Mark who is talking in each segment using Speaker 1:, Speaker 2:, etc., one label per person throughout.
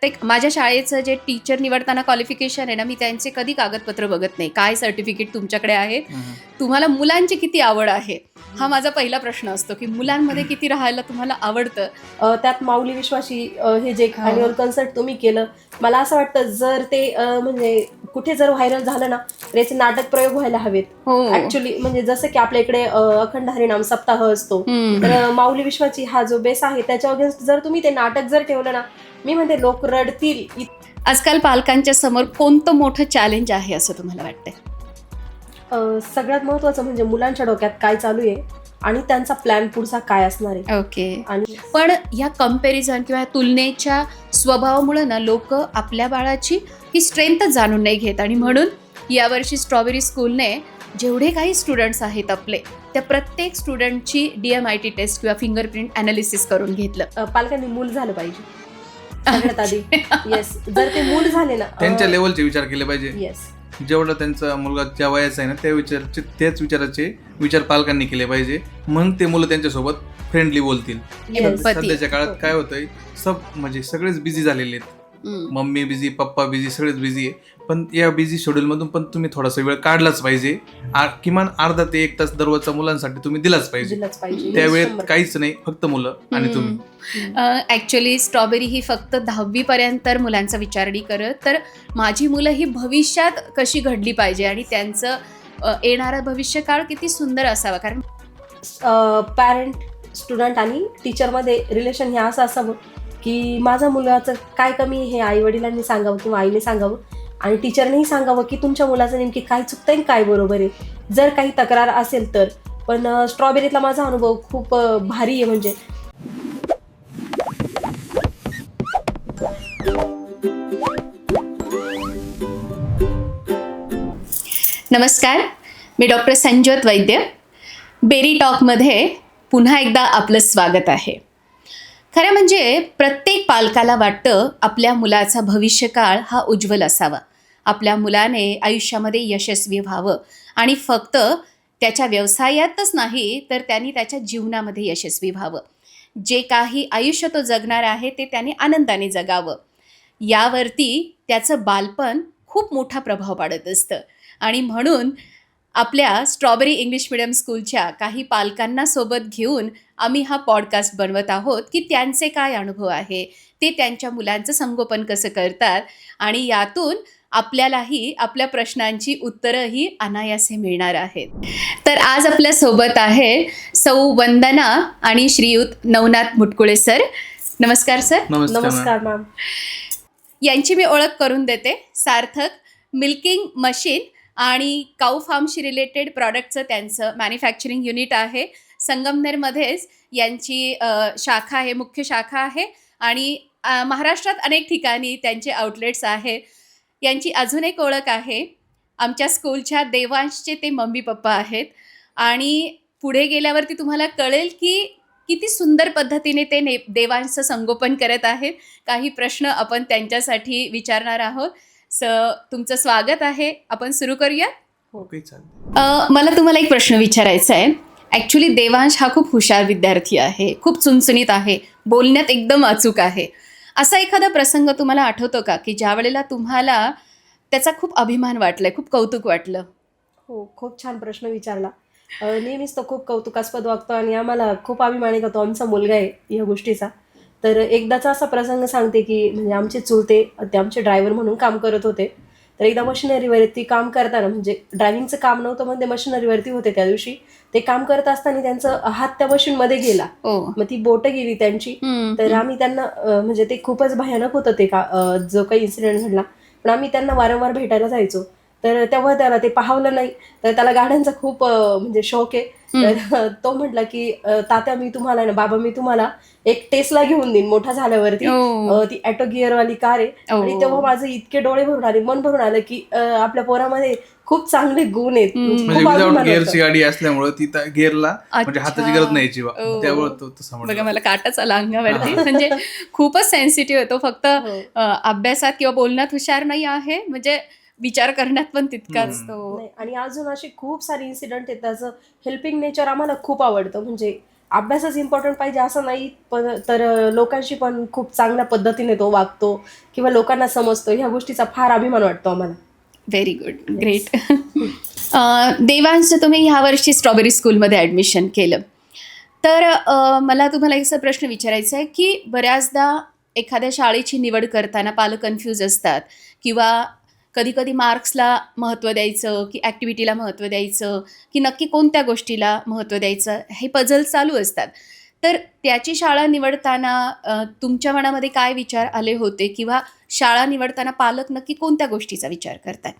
Speaker 1: माझ्या शाळेचं जे टीचर निवडताना क्वालिफिकेशन आहे ना, मी त्यांचे कधी कागदपत्र बघत नाही. काय सर्टिफिकेट तुमच्याकडे आहे, तुम्हाला मुलांची किती आवड आहे, हा माझा पहिला प्रश्न असतो की मुलांमध्ये किती राहायला तुम्हाला आवडतं.
Speaker 2: त्यात माऊली विश्वासी हे जे अॅन्युअल कन्सर्ट तुम्ही केलं, मला असं वाटतं जर ते म्हणजे कुठे जर व्हायरल झालं ना तर याचे नाटक प्रयोग व्हायला हवेत. ऍक्च्युली म्हणजे जसं की आपल्या इकडे अखंड हरिनाम सप्ताह असतो, तर माऊली विश्वाची हा जो बेस आहे त्याच्या जर तुम्ही ते नाटक जर ठेवलं ना, मी म्हणते लोक रडतील.
Speaker 1: आजकाल पालकांच्या समोर कोणतं मोठं चॅलेंज आहे असं तुम्हाला वाटतंय?
Speaker 2: सगळ्यात महत्वाचं म्हणजे मुलांच्या डोक्यात काय चालू आहे आणि त्यांचा प्लॅन पुढचा काय असणार आहे.
Speaker 1: ओके. आणि पण या कम्पॅरिझन किंवा तुलनेच्या स्वभावामुळे ना लोक आपल्या बाळाची ही स्ट्रेंथच जाणून नाही घेत, आणि म्हणून यावर्षी स्ट्रॉबेरी स्कूलने जेवढे काही स्टुडंट्स आहेत आपले, त्या प्रत्येक स्टुडंटची DMIT टेस्ट किंवा फिंगरप्रिंट अनालिसिस करून घेतलं.
Speaker 2: पालकांनी मूल झालं पाहिजे सगळ्यात आधी. येस, जर ते मूल झाले ना,
Speaker 3: त्यांच्या लेवलचे विचार केले पाहिजे.
Speaker 2: येस,
Speaker 3: जेवढा त्यांचा मुलगा ज्या वयाचा आहे ना त्याच विचाराचे विचार पालकांनी केले पाहिजे. मग ते मुलं त्यांच्यासोबत फ्रेंडली बोलतील. सध्याच्या काळात काय होतंय, म्हणजे सगळेच बिझी झालेले आहेत. मम्मी बिझी, पप्पा बिझी, सगळेच बिझी आहे. पण या बिझी शेड्यूल मधून पण तुम्ही थोडासा वेळ काढलाच पाहिजे. किमान अर्धा ते 1 तास दररोजचा मुलांसाठी तुम्ही दिलाच पाहिजे. त्या वेळेत काहीच नाही, फक्त मुलं आणि तुम्ही.
Speaker 1: ऍक्च्युली स्ट्रॉबेरी ही फक्त 10वी पर्यंत मुलांचा विचार नाही करत, तर माझी मुलं ही भविष्यात कशी घडली पाहिजे आणि त्यांचं येणारा भविष्यकाळ किती सुंदर असावा. कारण
Speaker 2: पॅरेंट, स्टुडंट आणि टीचरमध्ये रिलेशन हे असं असावं की माझ्या मुलाचं काय कमी हे आई वडिलांनी सांगावं किंवा आईने सांगावं, आणि टीचरनेही सांगावं की तुमच्या मुलाचं नेमकी काय चुकतंय आणि काय बरोबर आहे, जर काही तक्रार असेल तर. पण स्ट्रॉबेरीतला माझा अनुभव खूप भारी आहे. म्हणजे
Speaker 1: नमस्कार, मी डॉक्टर संज्योत वैद्य. बेरी टॉकमध्ये पुन्हा एकदा आपलं स्वागत आहे. खरं म्हणजे प्रत्येक पालकाला वाटतं आपल्या मुलाचा भविष्यकाळ हा उज्ज्वल असावा, आपल्या मुलाने आयुष्यामध्ये यशस्वी व्हावं, आणि फक्त त्याच्या व्यवसायातच नाही तर त्यांनी त्याच्या जीवनामध्ये यशस्वी व्हावं. जे काही आयुष्य तो जगणार आहे ते त्याने आनंदाने जगावं. यावरती त्याचं बालपण खूप मोठा प्रभाव पाडत असतं, आणि म्हणून आपल्या स्ट्रॉबेरी इंग्लिश मिडियम स्कूलच्या काही पालकांना सोबत घेऊन आम्ही हा पॉडकास्ट बनवत आहोत की त्यांचे काय अनुभव आहे, ते त्यांच्या मुलांचं संगोपन कसं करतात, आणि यातून आपल्यालाही आपल्या प्रश्नांची उत्तरंही अनायासे मिळणार आहेत. तर आज आपल्यासोबत आहे सौ वंदना आणि श्रीयुत नवनाथ मुटकुळे सर. नमस्कार सर.
Speaker 2: नमस्कार मॅम.
Speaker 1: यांची मी ओळख करून देते. सार्थक मिल्किंग मशीन आणि काऊ फार्मशी रिलेटेड प्रॉडक्टचं त्यांचं मॅन्युफॅक्चरिंग युनिट आहे. संगमनेरमध्येच यांची शाखा आहे, मुख्य शाखा आहे, आणि महाराष्ट्रात अनेक ठिकाणी त्यांचे आउटलेट्स आहे. यांची अजून एक ओळख आहे, आमच्या स्कूलच्या देवांशचे ते मम्मी पप्पा आहेत, आणि पुढे गेल्यावरती तुम्हाला कळेल की किती सुंदर पद्धतीने ते देवांशचं संगोपन करत आहेत. काही प्रश्न आपण त्यांच्यासाठी विचारणार आहोत. तुमचं स्वागत आहे. आपण सुरू करूया.
Speaker 3: ओके, चालेल.
Speaker 1: मला तुम्हाला एक प्रश्न विचारायचा आहे. ॲक्च्युली देवांश हा खूप हुशार विद्यार्थी आहे, खूप चुणचुणीत आहे, बोलण्यात एकदम अचूक आहे. असा एखादा प्रसंग तुम्हाला आठवतो का की ज्या वेळेला तुम्हाला त्याचा खूप अभिमान वाटलाय, खूप कौतुक वाटलं?
Speaker 2: हो, खूप छान प्रश्न विचारला. नेहमीच तो खूप कौतुकास्पद वागतो आणि आम्हाला खूप अभिमानित होतो आमचा मुलगा आहे या गोष्टीचा. तर एकदाचा असा प्रसंग सांगते की म्हणजे आमचे चुलते ते आमचे ड्रायव्हर म्हणून काम करत होते. तर एकदा मशिनरीवरती काम करताना, म्हणजे ड्रायव्हिंगचं काम नव्हतं पण ते मशिनरीवरती होते त्या दिवशी, ते काम करत असताना त्यांचा हात त्या मशीनमध्ये गेला. मग ती बोटं गेली त्यांची. तर आम्ही त्यांना म्हणजे ते खूपच भयानक होतं ते जो काही इन्सिडेंट घडला. पण आम्ही त्यांना वारंवार भेटायला जायचो. तर तेव्हा त्याला ते पाहवलं नाही. तर त्याला गाड्यांचा खूप म्हणजे शौक आहे. तर तो म्हटला की तात्या मी तुम्हाला ना, बाबा मी तुम्हाला एक टेस्ला घेऊन देईन मोठा झाल्यावरती, ती ऑटो गिअरवाली कार आहे. आणि तेव्हा माझे इतके डोळे भरून आले, मन भरून आलं की आपल्या पोरामध्ये खूप चांगले गुण आहेत.
Speaker 3: म्हणजे विदाउट गिअरची गाडी असल्यामुळे ती गिअरला म्हणजे हाताची गरज नाही जीवा, त्यामुळे तो तसा
Speaker 1: बघा, मला काटाच आला अंगावरती. म्हणजे खूपच सेन्सिटिव्ह आहे तो. फक्त अभ्यासात किंवा बोलण्यात हुशार नाही आहे, म्हणजे विचार करण्यात पण तितकाच तो.
Speaker 2: आणि अजून अशी खूप सारी इन्सिडेंट आहेत. त्याचं हेल्पिंग नेचर आम्हाला खूप आवडतं. म्हणजे अभ्यासच इम्पॉर्टंट पाहिजे असं नाही, पण तर लोकांशी पण खूप चांगल्या पद्धतीने तो वागतो किंवा लोकांना समजतो, ह्या गोष्टीचा फार अभिमान वाटतो आम्हाला.
Speaker 1: Very good, great. देवांश, तुम्ही ह्या वर्षी स्ट्रॉबेरी स्कूलमध्ये ॲडमिशन केलं, तर मला तुम्हाला एक असा प्रश्न विचारायचा आहे की बऱ्याचदा एखाद्या शाळेची निवड करताना पालक कन्फ्यूज असतात, किंवा कधी कधी मार्क्सला महत्त्व द्यायचं की ॲक्टिव्हिटीला महत्त्व द्यायचं की नक्की कोणत्या गोष्टीला महत्त्व द्यायचं, हे पझल चालू असतात. तर त्याची शाळा निवडताना तुमच्या मनामध्ये काय विचार आले होते, किंवा शाळा निवडताना पालक नक्की कोणत्या गोष्टीचा विचार करतात?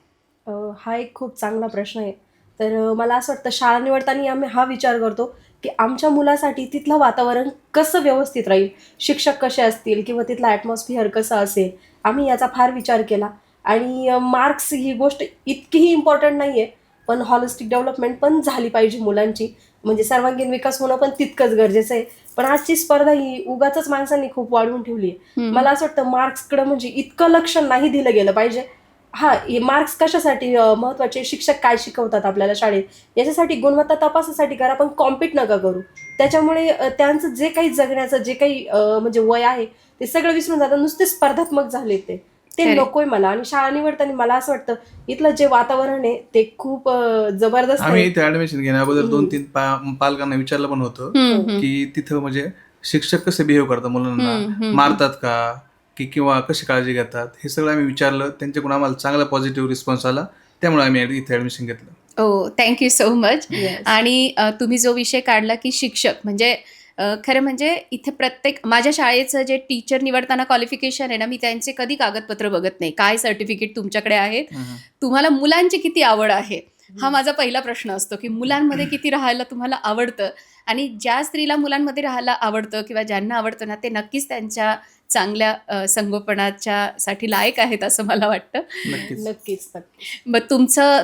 Speaker 2: हा एक खूप चांगला प्रश्न आहे. तर मला असं वाटतं शाळा निवडताना आम्ही हा विचार करतो की आमच्या मुलासाठी तिथलं वातावरण कसं व्यवस्थित राहील, शिक्षक कसे असतील किंवा तिथलं ॲटमॉस्फिअर कसं असेल, आम्ही याचा फार विचार केला. आणि मार्क्स ही गोष्ट इतकीही इम्पॉर्टंट नाही आहे, पण हॉलिस्टिक डेव्हलपमेंट पण झाली पाहिजे मुलांची, म्हणजे सर्वांगीण विकास होणं पण तितकंच गरजेचं आहे. पण आजची स्पर्धा ही उगाचच माणसांनी खूप वाढवून ठेवली आहे. मला असं वाटतं मार्क्सकडं म्हणजे इतकं लक्ष नाही दिलं गेलं पाहिजे. हा, हे मार्क्स कशासाठी महत्त्वाचे, शिक्षक काय शिकवतात आपल्याला शाळेत याच्यासाठी, गुणवत्ता तपासासाठी करा, पण कॉम्पीट नका करू. त्याच्यामुळे त्यांचं जे काही जगण्याचं जे काही म्हणजे वय आहे ते सगळं विसरून जातं, नुसते स्पर्धात्मक झाले ते
Speaker 1: खरंय.
Speaker 2: नकोय मला. आणि शाळा निवडताना मला असं वाटतं इथलं जे वातावरण आहे ते खूप जबरदस्त
Speaker 3: आम्ही
Speaker 2: आहे.
Speaker 3: इथे ऍडमिशन घेण्याबद्दल 2-3 पालकांना विचारलं पण होतं की तिथं म्हणजे शिक्षक कसे बिहेव करतात मुलांना, मारतात का की किंवा कशी काळजी घेतात, हे सगळं आम्ही विचारलं. त्यांच्याकडून आम्हाला चांगला पॉझिटिव्ह रिस्पॉन्स आला, त्यामुळे आम्ही इथे ऍडमिशन घेतलं.
Speaker 1: ओ, थँक्यू सो मच.
Speaker 2: Yes.
Speaker 1: आणि तुम्ही जो विषय काढला की शिक्षक म्हणजे खरं म्हणजे इथे प्रत्येक माझ्या शाळेचं जे टीचर निवडताना क्वालिफिकेशन आहे ना, मी त्यांचे कधी कागदपत्र बघत नाही, काय सर्टिफिकेट तुमच्याकडे आहेत, तुम्हाला मुलांची किती आवड आहे, हा माझा पहिला प्रश्न असतो की मुलांमध्ये किती राहायला तुम्हाला आवडतं. आणि ज्या स्त्रीला मुलांमध्ये राहायला आवडतं किंवा ज्यांना आवडतं ना, ते नक्कीच त्यांच्या चांगल्या संगोपनाच्या साठी लायक आहेत असं मला वाटतं.
Speaker 3: नक्कीच
Speaker 2: नक्कीच.
Speaker 1: मग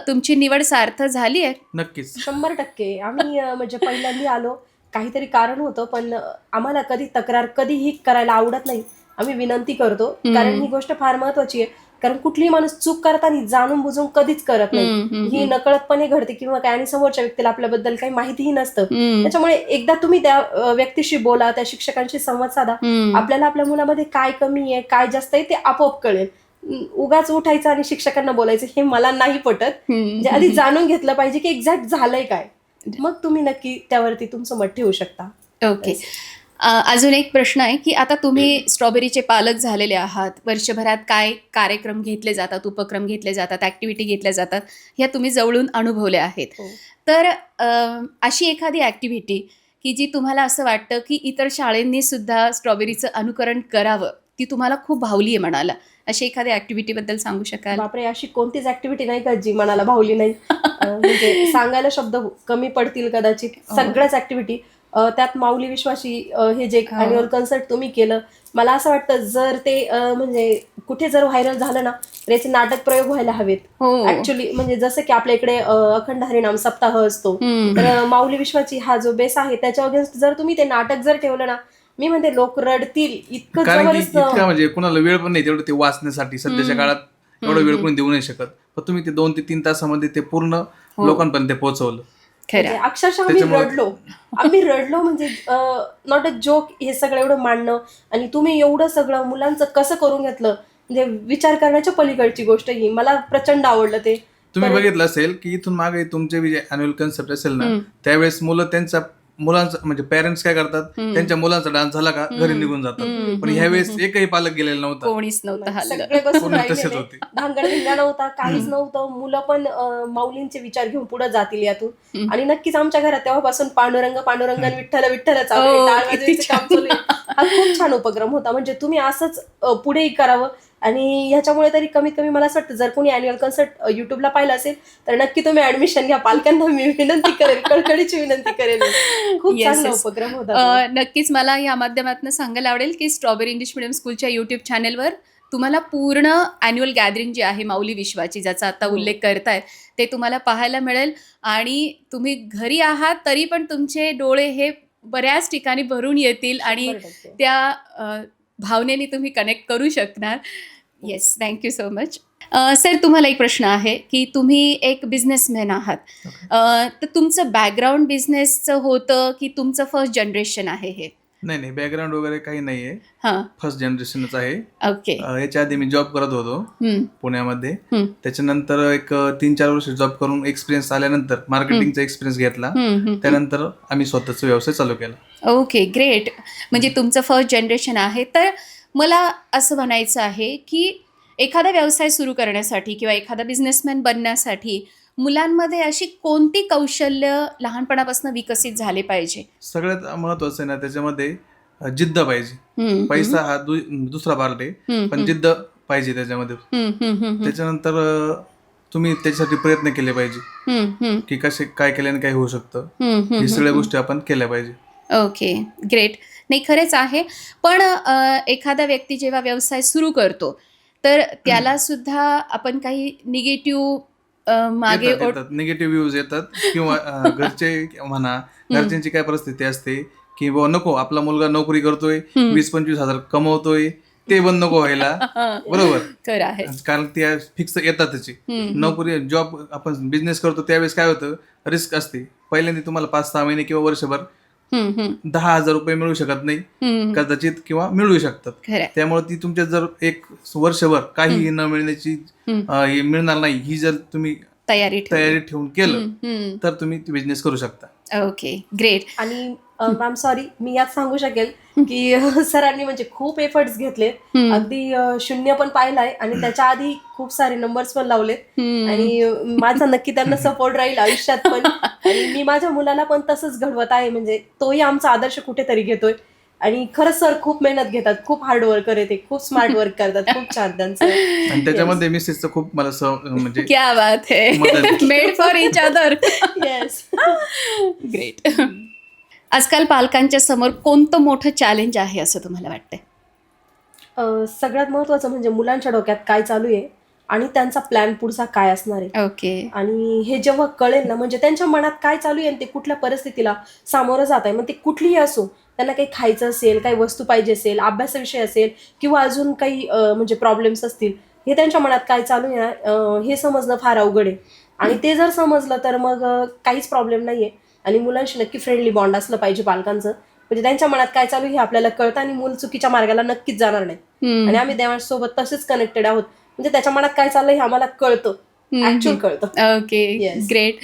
Speaker 1: तुमची निवड सार्थ झाली आहे?
Speaker 3: नक्कीच
Speaker 2: 100%. आम्ही म्हणजे पहिल्यांदा आलो, काहीतरी कारण होतं, पण आम्हाला कधी तक्रार कधीही करायला आवडत नाही. आम्ही विनंती करतो, कारण ही गोष्ट फार महत्वाची आहे. कारण कुठलीही माणूस चूक करताना जाणून बुजून कधीच करत नाही, ही नकळतपणे घडते किंवा काय, आणि समोरच्या व्यक्तीला आपल्याबद्दल काही माहितीही नसतं. त्याच्यामुळे एकदा तुम्ही त्या व्यक्तीशी बोला, त्या शिक्षकांशी संवाद साधा, आपल्याला आपल्या मुलामध्ये काय कमी आहे काय जास्त आहे ते आपोआप कळेल. उगाच उठायचं आणि शिक्षकांना बोलायचं हे मला नाही पटत. म्हणजे आधी जाणून घेतलं पाहिजे की एक्झॅक्ट झालंय काय, मग तुम्ही नक्की त्यावरती तुमचं मत ठेवू शकता.
Speaker 1: ओके. अजून एक प्रश्न आहे की आता तुम्ही स्ट्रॉबेरीचे पालक झालेले आहात, वर्षभरात काय कार्यक्रम घेतले जातात, उपक्रम घेतले जातात, ॲक्टिव्हिटी घेतल्या जातात, ह्या तुम्ही जवळून अनुभवल्या आहेत.
Speaker 2: हो.
Speaker 1: तर अशी एखादी ॲक्टिव्हिटी की जी तुम्हाला असं वाटतं की इतर शाळेंनी सुद्धा स्ट्रॉबेरीचं अनुकरण करावं, ती तुम्हाला खूप भावली आहे मनाला, अशी एखाद्या ॲक्टिव्हिटीबद्दल सांगू शकाल?
Speaker 2: बापरे, अशी कोणतीच ऍक्टिव्हिटी नाही का जी मनाला भावली नाही. म्हणजे सांगायला शब्द कमी पडतील कदाचित. सगळ्याच ऍक्टिव्हिटी, त्यात माऊली विश्वासी हे जे अॅन्युअल कन्सर्ट तुम्ही केलं, मला असं वाटतं जर ते म्हणजे कुठे जर व्हायरल झालं ना तर याचे नाटक प्रयोग व्हायला हवेत.
Speaker 1: हो.
Speaker 2: ऍक्च्युली म्हणजे जसं की आपल्या इकडे अखंड हरिनाम सप्ताह असतो, तर माऊली विश्वाची हा जो बेस आहे त्याच्या अगेन्स्ट जर तुम्ही ते नाटक जर ठेवलं ना, मी म्हणते लोक रडतील, इतकं
Speaker 3: कारण की
Speaker 2: जबरदस्त.
Speaker 3: इतका म्हणजे कुणाला वेळ पण नाही तेवढं ते वाचण्यासाठी. सध्याच्या काळात एवढा वेळ कोणी देऊ नाही शकत, पण तुम्ही ते 2 ते 3 तासामध्ये ते पूर्ण लोकांपर्यंत ते पोहोचवलं.
Speaker 2: म्हणजे अक्षरशः आम्ही रडलो म्हणजे नॉट अ जोक. हे सगळं एवढं मांडणं आणि तुम्ही एवढं सगळं मुलांचं कसं करून घेतलं, म्हणजे विचार करण्याच्या पलीकडची गोष्ट ही. मला प्रचंड आवडलं ते.
Speaker 3: तुम्ही बघितलं असेल की इथून मागे तुमचे जे अॅन्युअल कन्सेप्ट असेल ना, त्यावेळेस मुलांचं म्हणजे पेरेंट्स काय करतात, त्यांच्या मुलांचा डान्स झाला का घरी निघून जातात. पण ह्यावेळेस एकही पालक गेलेला नव्हता,
Speaker 1: कोणीच नव्हतं हल्लं.
Speaker 2: सगळे बसून
Speaker 3: पूर्ण तसेच
Speaker 2: राहिलेले.
Speaker 3: होते.
Speaker 2: धांगडधिंगा नव्हता, काहीच नव्हतं. मुलं पण माऊलींचे विचार घेऊन पुढे जातील यातून. आणि नक्कीच आमच्या घरात तेव्हापासून पांडुरंग पांडुरंग आणि विठ्ठल विठ्ठल चालू आहे, टाळ वाजवायचं काम चालू आहे. हा खूप छान उपक्रम होता. म्हणजे तुम्ही असंच पुढेही करावं. आणि ह्याच्यामुळे तरी कमीत कमी मला असं वाटतं जर कोणी अॅन्युअल कन्सर्ट युट्यूबला पाहिलं असेल तर नक्की तुम्ही ऍडमिशन घ्या. पालकांना मी विनंती करेल, कळकळीची विनंती करेल. खूप
Speaker 1: Yes,
Speaker 2: चांगला
Speaker 1: yes.
Speaker 2: उपक्रम होता.
Speaker 1: नक्कीच मला या माध्यमातून सांगायला आवडेल की स्ट्रॉबेरी इंग्लिश मिडियम स्कूलच्या यूट्यूब चॅनेलवर तुम्हाला पूर्ण ॲन्युअल गॅदरिंग जी आहे माऊली विश्वाची, ज्याचा आता उल्लेख करतायत, ते तुम्हाला पाहायला मिळेल. आणि तुम्ही घरी आहात तरी पण तुमचे डोळे हे बऱ्याच ठिकाणी भरून येतील आणि
Speaker 2: 100%.
Speaker 1: त्या भावनेने तुम्ही कनेक्ट करू शकणार. Yes, thank you so much. Sir, तुम्हाला एक प्रश्न आहे की तुम्ही एक बिझनेसमॅन आहात. तर तुमचं बॅकग्राऊंड बिझनेसचं होतं की तुमचं फर्स्ट जनरेशन आहे हे?
Speaker 3: नाही बॅकग्राऊंड वगैरे काही नाहीये,
Speaker 1: हां.
Speaker 3: फर्स्ट जनरेशनच आहे.
Speaker 1: ओके.
Speaker 3: याच्या आधी मी जॉब करत होतो
Speaker 1: हं,
Speaker 3: पुण्यामध्ये.
Speaker 1: हं,
Speaker 3: त्याच्यानंतर एक 3-4 वर्ष जॉब करून एक्सपिरियन्स आल्यानंतर मार्केटिंगचा एक्सपिरियन्स घेतला.
Speaker 1: हं, हं.
Speaker 3: त्यानंतर आम्ही स्वतःचा व्यवसाय चालू केला.
Speaker 1: Okay, great. म्हणजे तुमचं फर्स्ट जनरेशन आहे. तर मला असं म्हणायचं आहे की एखादा व्यवसाय सुरू करण्यासाठी किंवा एखादा बिझनेसमॅन बनण्यासाठी मुलांमध्ये अशी कोणती कौशल्य लहानपणापासून विकसित झाले पाहिजे?
Speaker 3: सगळ्यात महत्वाचं आहे ना त्याच्यामध्ये जिद्द पाहिजे.
Speaker 1: हं,
Speaker 3: पैसा हा दुसरा पार्ट आहे,
Speaker 1: हं,
Speaker 3: पण
Speaker 1: हं.
Speaker 3: जिद्द पाहिजे त्याच्यामध्ये.
Speaker 1: हं, हं, हं, हं.
Speaker 3: त्याच्यानंतर तुम्ही त्याच्यासाठी प्रयत्न केले पाहिजे
Speaker 1: हं, हं,
Speaker 3: की काय केल्याने काय होऊ शकतं.
Speaker 1: हं, हं,
Speaker 3: ही सगळ्या
Speaker 1: हं.
Speaker 3: गोष्टी आपण केल्या पाहिजे.
Speaker 1: Okay, great. नाही, खरंच आहे. पण एखादा व्यक्ती जेव्हा व्यवसाय सुरू करतो तर त्याला सुद्धा आपण काही निगेटिव्ह मागे
Speaker 3: येतात निगेटिव्ह व्ह्यूज येतात किंवा घरचे म्हणा, घरच्यांची काय परिस्थिती असते की बुवा नको, आपला मुलगा नोकरी करतोय, 20-25 हजार कमवतोय, ते बंद नको व्हायला. बरोबर,
Speaker 1: खरं आहे.
Speaker 3: कारण त्या फिक्स येतातच. नोकरी जॉब आपण बिझनेस करतो त्यावेळेस काय होतं, रिस्क असते. पहिल्यांदा तुम्हाला 5-6 महिने किंवा वर्षभर
Speaker 1: हं, हं,
Speaker 3: 10,000 रुपये मिळू शकत नाही
Speaker 1: हं.
Speaker 3: कदाचित, किंवा मिळू शकतात.
Speaker 1: खरं आहे.
Speaker 3: त्यामुळे ती तुमच्या जर एक वर्षभर काही न मिळण्याची हे मिळणार नाही, ही जर तुम्ही
Speaker 1: तयारी
Speaker 3: ठेवून केलं तर तुम्ही बिझनेस करू शकता.
Speaker 1: Okay, great.
Speaker 2: आणि मॅम सॉरी, मी यात सांगू शकेल की सरांनी म्हणजे खूप एफर्ट्स घेतले. अगदी शून्य पण पाहिलाय आणि त्याच्या आधी खूप सारे नंबर्स पण लावलेत आणि माझा नक्की त्यांना सपोर्ट राहील आयुष्यात पण. आणि मी माझ्या मुलाला पण तसंच घडवत आहे, म्हणजे तोही आमचा आदर्श कुठेतरी घेतोय. आणि खरंच सर खूप मेहनत घेतात, खूप हार्ड वर्कर आहे ते, खूप स्मार्ट वर्क करतात, खूप छान त्यांचं.
Speaker 3: आणि त्याच्यामध्ये मिसेसचं खूप मला म्हणजे
Speaker 1: क्या बात है,
Speaker 3: मदत.
Speaker 1: Made for each other.
Speaker 2: Yes.
Speaker 1: Great. आजकाल पालकांच्या समोर कोणतं मोठं चॅलेंज आहे असं तुम्हाला वाटतंय?
Speaker 2: सगळ्यात महत्वाचं म्हणजे मुलांच्या डोक्यात काय चालू आहे आणि त्यांचा प्लॅन पुढचा काय असणार आहे.
Speaker 1: ओके.
Speaker 2: आणि हे जेव्हा कळेल ना, म्हणजे त्यांच्या मनात काय चालू आहे आणि ते कुठल्या परिस्थितीला सामोरं जात आहे, मग ते कुठलीही असो, त्यांना काही खायचं असेल, काही वस्तू पाहिजे असेल, अभ्यासाविषयी असेल किंवा अजून काही म्हणजे प्रॉब्लेम्स असतील, हे त्यांच्या मनात काय चालू आहे ना, हे समजणं फार अवघड आहे. आणि ते जर समजलं तर मग काहीच प्रॉब्लेम नाहीये. आणि मुलांशी नक्की फ्रेंडली बॉन्ड असलं पाहिजे पालकांचं, म्हणजे त्यांच्या मनात काय चालू आहे हे आपल्याला कळतं आणि मूल चुकीच्या मार्गाला नक्कीच जाणार नाही. आणि आम्ही देवांसोबत तसेच कनेक्टेड आहोत, म्हणजे त्याच्या मनात काय चाललंय हे आम्हाला कळतं, ऍक्च्युअल कळतं.
Speaker 1: Okay,
Speaker 2: Yes.
Speaker 1: ग्रेट.